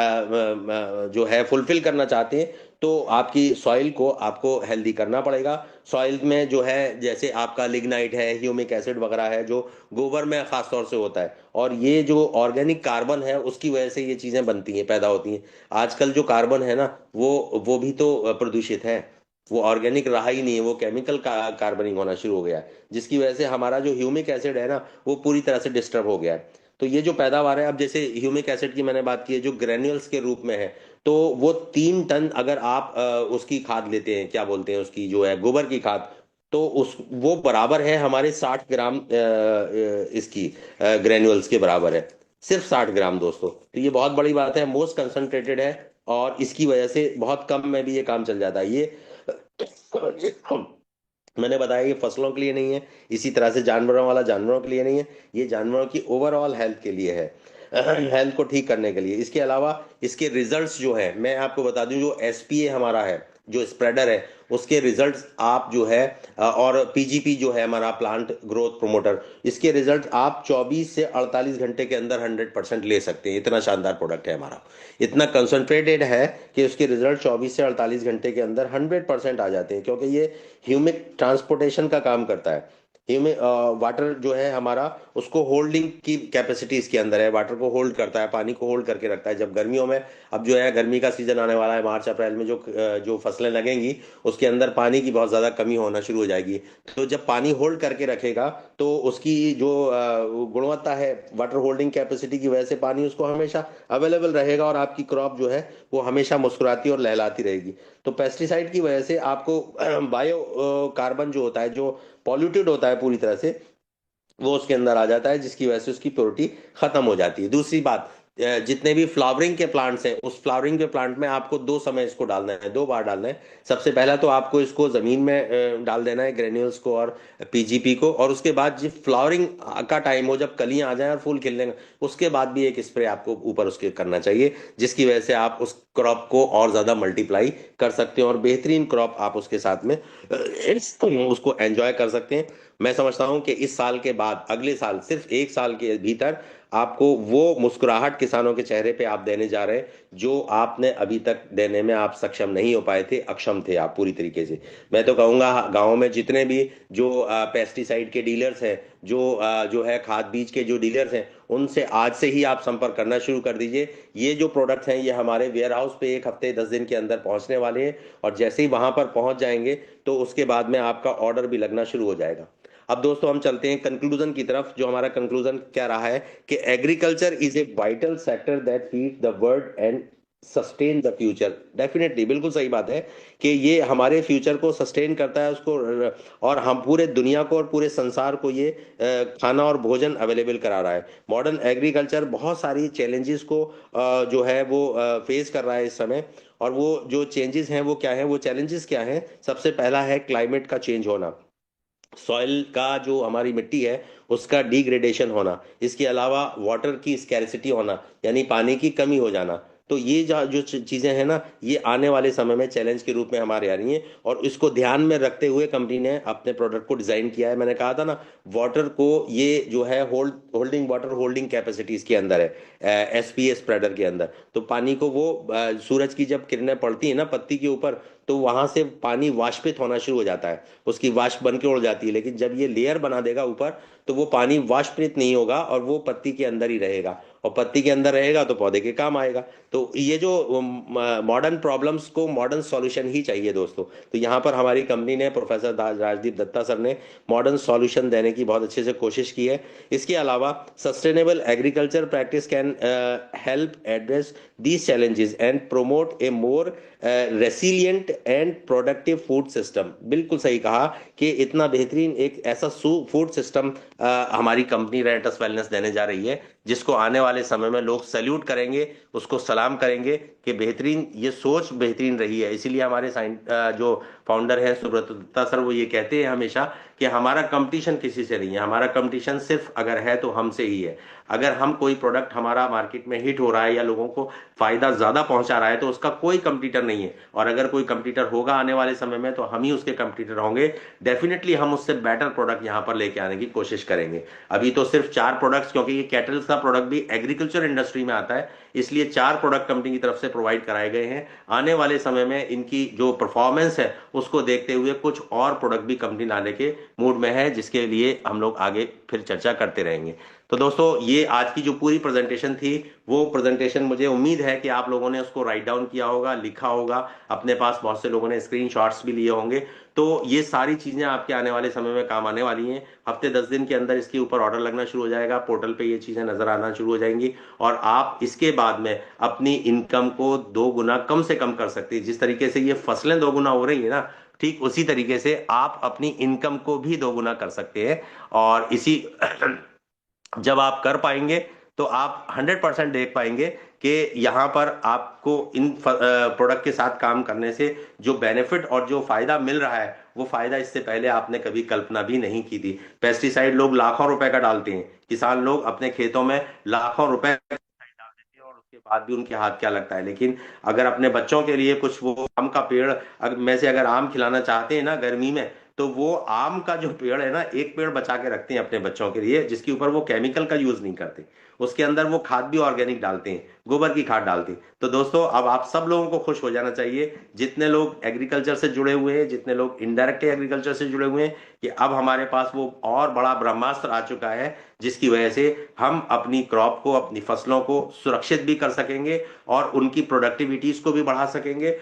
जो है फुलफिल करना चाहते हैं, तो आपकी सॉइल को आपको हेल्दी करना पड़ेगा। सॉइल में जो है जैसे आपका लिग्नाइट है, ह्यूमिक एसिड वगैरह है, जो गोबर में खास तौर से होता है, और ये जो ऑर्गेनिक कार्बन है उसकी वजह से ये चीजें बनती हैं, पैदा होती हैं। आजकल जो कार्बन है ना, वो भी तो प्रदूषित है। वो ऑर्गेनिक रहा ही नहीं है, वो केमिकल कार्बनिंग होना शुरू हो गया है, जिसकी वजह से हमारा जो ह्यूमिक एसिड है ना, वो पूरी तरह से डिस्टर्ब हो गया है। तो ये जो पैदावार है, अब जैसे ह्यूमिक एसिड की मैंने बात की है जो ग्रेन्यूल्स के रूप में है, तो वो 3 टन अगर आप उसकी खाद लेते हैं, क्या बोलते हैं उसकी जो है गोबर की खाद, तो उस वो बराबर है हमारे 60 ग्राम इसकी ग्रेन्यूल्स के बराबर है। सिर्फ 60 ग्राम दोस्तों, तो ये बहुत बड़ी बात है, मोस्ट कंसंट्रेटेड है। और इसकी वजह से बहुत कम में भी ये काम चल जाता है। ये मैंने बताया कि फसलों के लिए नहीं है, इसी तरह से जानवरों वाला जानवरों के लिए नहीं है, ये जानवरों की ओवरऑल हेल्थ के लिए है, हेल्थ को ठीक करने के लिए। इसके अलावा इसके रिजल्ट्स जो है मैं आपको बता दूं, जो एसपीए हमारा है, जो स्प्रेडर है, उसके रिजल्ट्स आप जो है और पीजीपी जो है हमारा प्लांट ग्रोथ प्रोमोटर, इसके रिजल्ट आप 24 से 48 घंटे के अंदर 100% ले सकते हैं। इतना शानदार प्रोडक्ट है हमारा, इतना कंसंट्रेटेड है कि उसके रिजल्ट 24 से 48 घंटे के अंदर 100% आ जाते हैं, क्योंकि ये ह्यूमिक ट्रांसपोर्टेशन का काम करता है। ह्यूमिक वाटर जो है हमारा, उसको होल्डिंग की कैपेसिटी इसके अंदर है, वाटर को होल्ड करता है, पानी को होल्ड करके रखता है। जब गर्मियों में, अब जो है गर्मी का सीजन आने वाला है, मार्च अप्रैल में जो फसलें लगेंगी, उसके अंदर पानी की बहुत ज़्यादा कमी होना शुरू हो जाएगी। तो जब पानी होल्ड करके रखेगा, तो उसकी जो गुणवत्ता है, वाटर होल्डिंग कैपेसिटी की वजह से पानी उसको हमेशा अवेलेबल रहेगा, और आपकी क्रॉप जो है वो हमेशा मुस्कुराती और लहलाती रहेगी। तो पेस्टिसाइड की वजह से आपको बायो कार्बन जो होता है, जो पॉल्यूटेड होता है पूरी तरह से, वो उसके अंदर आ जाता है, जिसकी वजह से उसकी प्योरिटी खत्म हो जाती है। दूसरी बात, जितने भी फ्लावरिंग के प्लांट्स हैं, उस फ्लावरिंग के प्लांट में आपको 2 समय इसको डालना है, 2 बार डालना है। सबसे पहला तो आपको इसको जमीन में डाल देना है, ग्रेन्यूल्स को और पीजीपी को, और उसके बाद जब फ्लावरिंग का टाइम हो, जब कलियां आ जाएं और फूल खिलने लगें, उसके बाद भी एक स्प्रे आपको ऊपर उसके करना चाहिए, जिसकी वजह से आप उस क्रॉप को और ज्यादा मल्टीप्लाई कर सकते हैं, और बेहतरीन क्रॉप आप उसके साथ में उसको एंजॉय कर सकते हैं। मैं समझता हूं कि इस साल के बाद अगले साल, सिर्फ 1 साल के भीतर, आपको वो मुस्कुराहट किसानों के चेहरे पे आप देने जा रहे हैं, जो आपने अभी तक देने में आप सक्षम नहीं हो पाए थे, अक्षम थे आप पूरी तरीके से। मैं तो कहूंगा गांव में जितने भी जो पेस्टिसाइड के डीलर्स हैं, जो है खाद बीज के जो डीलर्स हैं, उनसे आज से ही आप संपर्क करना शुरू कर दीजिए। ये जो प्रोडक्ट्स हैं, ये हमारे वेयर हाउस पे 1 हफ्ते 10 दिन के अंदर पहुंचने वाले हैं, और जैसे ही वहां पर पहुंच जाएंगे, तो उसके बाद में आपका ऑर्डर भी लगना शुरू हो जाएगा। अब दोस्तों हम चलते हैं कंक्लूजन की तरफ। जो हमारा कंक्लूजन क्या रहा है कि agriculture is a vital sector that feed the world and sustain the future. Definitely बिल्कुल सही बात है कि ये हमारे फ्यूचर को सस्टेन करता है, उसको, और हम पूरे दुनिया को और पूरे संसार को ये खाना और भोजन अवेलेबल करा रहा है। मॉडर्न एग्रीकल्चर बहुत सारी चैलेंजेस को जो है वो फेस कर रहा है इस समय। और वो जो चेंजेस हैं वो क्या है, वो चैलेंजेस क्या हैं? सबसे पहला है क्लाइमेट का चेंज होना, सॉइल का जो हमारी मिट्टी है उसका डिग्रेडेशन होना, इसके अलावा वाटर की स्कैरसिटी होना, यानी पानी की कमी हो जाना। तो ये जो चीजें हैं ना, ये आने वाले समय में चैलेंज के रूप में हमारे आ रही हैं, और इसको ध्यान में रखते हुए कंपनी ने अपने प्रोडक्ट को डिजाइन किया है। मैंने कहा था ना, वाटर को ये जो है होल्डिंग वाटर होल्डिंग कैपेसिटीज के अंदर है, एसपीएस स्प्रेडर के अंदर। तो पानी को वो सूरज की जब किरणें पड़ती है ना पत्ती के ऊपर, तो वहां से पानी वाष्पित होना शुरू हो जाता है, उसकी वाष्प बन के उड़ जाती है। लेकिन जब ये लेयर बना देगा ऊपर, तो वो पानी वाष्पित नहीं होगा और वो पत्ती के अंदर ही रहेगा, और पत्ती के अंदर रहेगा तो पौधे के काम आएगा। तो ये जो मॉडर्न प्रॉब्लम्स को मॉडर्न सॉल्यूशन ही चाहिए दोस्तों। तो यहाँ पर हमारी कंपनी ने, प्रोफेसर राजदीप दत्ता सर ने मॉडर्न सॉल्यूशन देने की बहुत अच्छे से कोशिश की है। इसके अलावा sustainable agriculture practice can help address these challenges and promote A more resilient and productive food system. बिल्कुल सही कहा कि इतना बेहतरीन एक ऐसा फूड सिस्टम हमारी कंपनी रेनेटस वेलनेस देने जा रही है, जिसको आने वाले समय में लोग सैल्यूट करेंगे, उसको सलाम करेंगे कि बेहतरीन, ये सोच बेहतरीन रही है। इसीलिए हमारे जो फाउंडर हैं सुब्रत दत्ता सर, वो ये कहते हैं हमेशा कि हमारा कंपटीशन किसी से नहीं है, हमारा कंपटीशन सिर्फ अगर है तो हमसे ही है। अगर हम कोई प्रोडक्ट हमारा मार्केट में हिट हो रहा है या लोगों को फायदा ज्यादा पहुंचा रहा है, तो उसका कोई कंपटीटर नहीं है। और अगर कोई कंपटीटर होगा आने वाले समय में, तो हम ही उसके कंपटीटर होंगे। डेफिनेटली हम उससे बेटर प्रोडक्ट यहां पर लेके आने की कोशिश करेंगे। अभी तो सिर्फ 4 प्रोडक्ट्स, क्योंकि ये कैटल्स का प्रोडक्ट भी एग्रीकल्चर इंडस्ट्री में आता है, इसलिए 4 प्रोडक्ट कंपनी की तरफ से प्रोवाइड कराए गए हैं। आने वाले समय में इनकी जो परफॉर्मेंस है उसको देखते हुए कुछ और प्रोडक्ट भी कंपनी लाने के मूड में है, जिसके लिए हम लोग आगे फिर चर्चा करते रहेंगे। तो दोस्तों, ये आज की जो पूरी प्रेजेंटेशन थी, वो प्रेजेंटेशन मुझे उम्मीद है कि आप लोगों ने उसको राइट डाउन किया होगा, लिखा होगा अपने पास। बहुत से लोगों ने स्क्रीनशॉट्स भी लिए होंगे। तो ये सारी चीजें आपके आने वाले समय में काम आने वाली हैं। हफ्ते 10 दिन के अंदर इसके ऊपर ऑर्डर लगना शुरू हो जाएगा, पोर्टल पे ये चीजें नजर आना शुरू हो जाएंगी, और आप इसके बाद में अपनी इनकम को 2 गुना कम से कम कर सकते हैं। जिस तरीके से ये फसलें 2 गुना हो रही है ना, ठीक उसी तरीके से आप अपनी इनकम को भी 2 गुना कर सकते हैं। और इसी जब आप कर पाएंगे, तो आप 100% देख पाएंगे कि यहाँ पर आपको इन प्रोडक्ट के साथ काम करने से जो बेनिफिट और जो फायदा मिल रहा है, वो फायदा इससे पहले आपने कभी कल्पना भी नहीं की थी। पेस्टिसाइड लोग लाखों रुपए का डालते हैं, किसान लोग अपने खेतों में लाखों रुपए का पेस्टिसाइड डाल देते हैं, और उसके बाद भी उनके हाथ क्या लगता है। लेकिन अगर अपने बच्चों के लिए कुछ, वो आम का पेड़ में से अगर आम खिलाना चाहते हैं ना गर्मी में, तो वो आम का जो पेड़ है ना, एक पेड़ बचा के रखते हैं अपने बच्चों के लिए, जिसके ऊपर वो केमिकल का यूज नहीं करते। उसके अंदर वो खाद भी ऑर्गेनिक डालते हैं, गोबर की खाद डालते हैं। तो दोस्तों, अब आप सब लोगों को खुश हो जाना चाहिए, जितने लोग एग्रीकल्चर से जुड़े हुए हैं, जितने लोग इनडायरेक्ट एग्रीकल्चर से जुड़े हुए हैं, कि अब हमारे पास वो और बड़ा ब्रह्मास्त्र आ चुका है, जिसकी वजह से हम अपनी क्रॉप को, अपनी फसलों को सुरक्षित भी कर सकेंगे, और उनकी प्रोडक्टिविटीज को भी बढ़ा सकेंगे,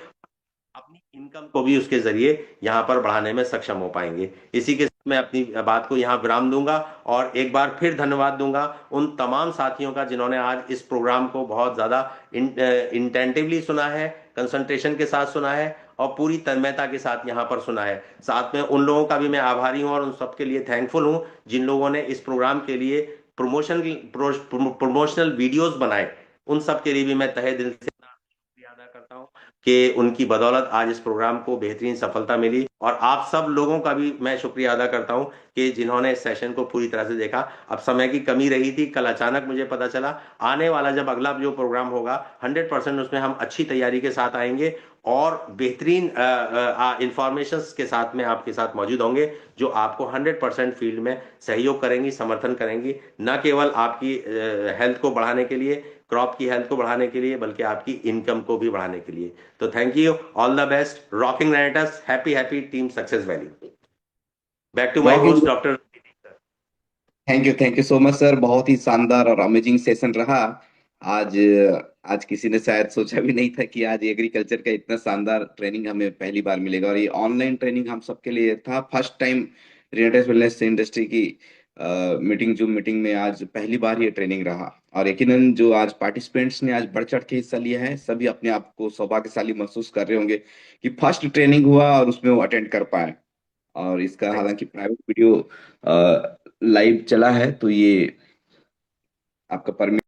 अपनी इनकम को भी उसके जरिए यहाँ पर बढ़ाने में सक्षम हो पाएंगे। इसी के साथ मैं अपनी बात को यहाँ विराम दूंगा, और एक बार फिर धन्यवाद दूंगा उन तमाम साथियों का जिन्होंने आज इस प्रोग्राम को बहुत ज्यादा इंटेंटिवली सुना है, कंसंट्रेशन के साथ सुना है, और पूरी तन्मयता के साथ यहाँ पर सुना है। साथ में उन लोगों का भी मैं आभारी हूँ और उन सबके लिए थैंकफुल हूँ, जिन लोगों ने इस प्रोग्राम के लिए प्रमोशनल वीडियोस बनाए। उन सब के लिए भी मैं तहे दिल से शुक्रिया अदा करता हूँ कि उनकी बदौलत आज इस प्रोग्राम को बेहतरीन सफलता मिली। और आप सब लोगों का भी मैं शुक्रिया अदा करता हूँ कि जिन्होंने इस सेशन को पूरी तरह से देखा। अब समय की कमी रही थी, कल अचानक मुझे पता चला। आने वाला जब अगला जो प्रोग्राम होगा, 100% उसमें हम अच्छी तैयारी के साथ आएंगे, और बेहतरीन इंफॉर्मेशन के साथ में आपके साथ मौजूद होंगे, जो आपको 100% फील्ड में सहयोग करेंगी, समर्थन करेंगी, न केवल आपकी हेल्थ को बढ़ाने के लिए, क्रॉप की हेल्थ को बढ़ाने के लिए, बल्कि आपकी इनकम को भी बढ़ाने के लिए। तो thank you, all the best, rocking Renatus, happy happy team success valley. Back to my बहुत होस्ट बहुत doctor. Thank you so much sir. बहुत ही शानदार और अमेजिंग सेशन रहा आज। आज किसी ने शायद सोचा भी नहीं था कि आज एग्रीकल्चर का इतना शानदार ट्रेनिंग हमें पहली बार मिलेगा, और ये ऑनलाइन ट्रेनिंग हम सबके लिए था first time. Related wellness industry की मीटिंग, जूम मीटिंग में आज पहली बार ये ट्रेनिंग रहा। और यकीनन जो आज पार्टिसिपेंट्स ने आज बढ़ चढ़ के हिस्सा लिया है, सभी अपने आप को सौभाग्यशाली महसूस कर रहे होंगे कि फर्स्ट ट्रेनिंग हुआ और उसमें वो अटेंड कर पाए। और इसका थैंक्स। हालांकि प्राइवेट वीडियो लाइव चला है, तो ये आपका परमिशन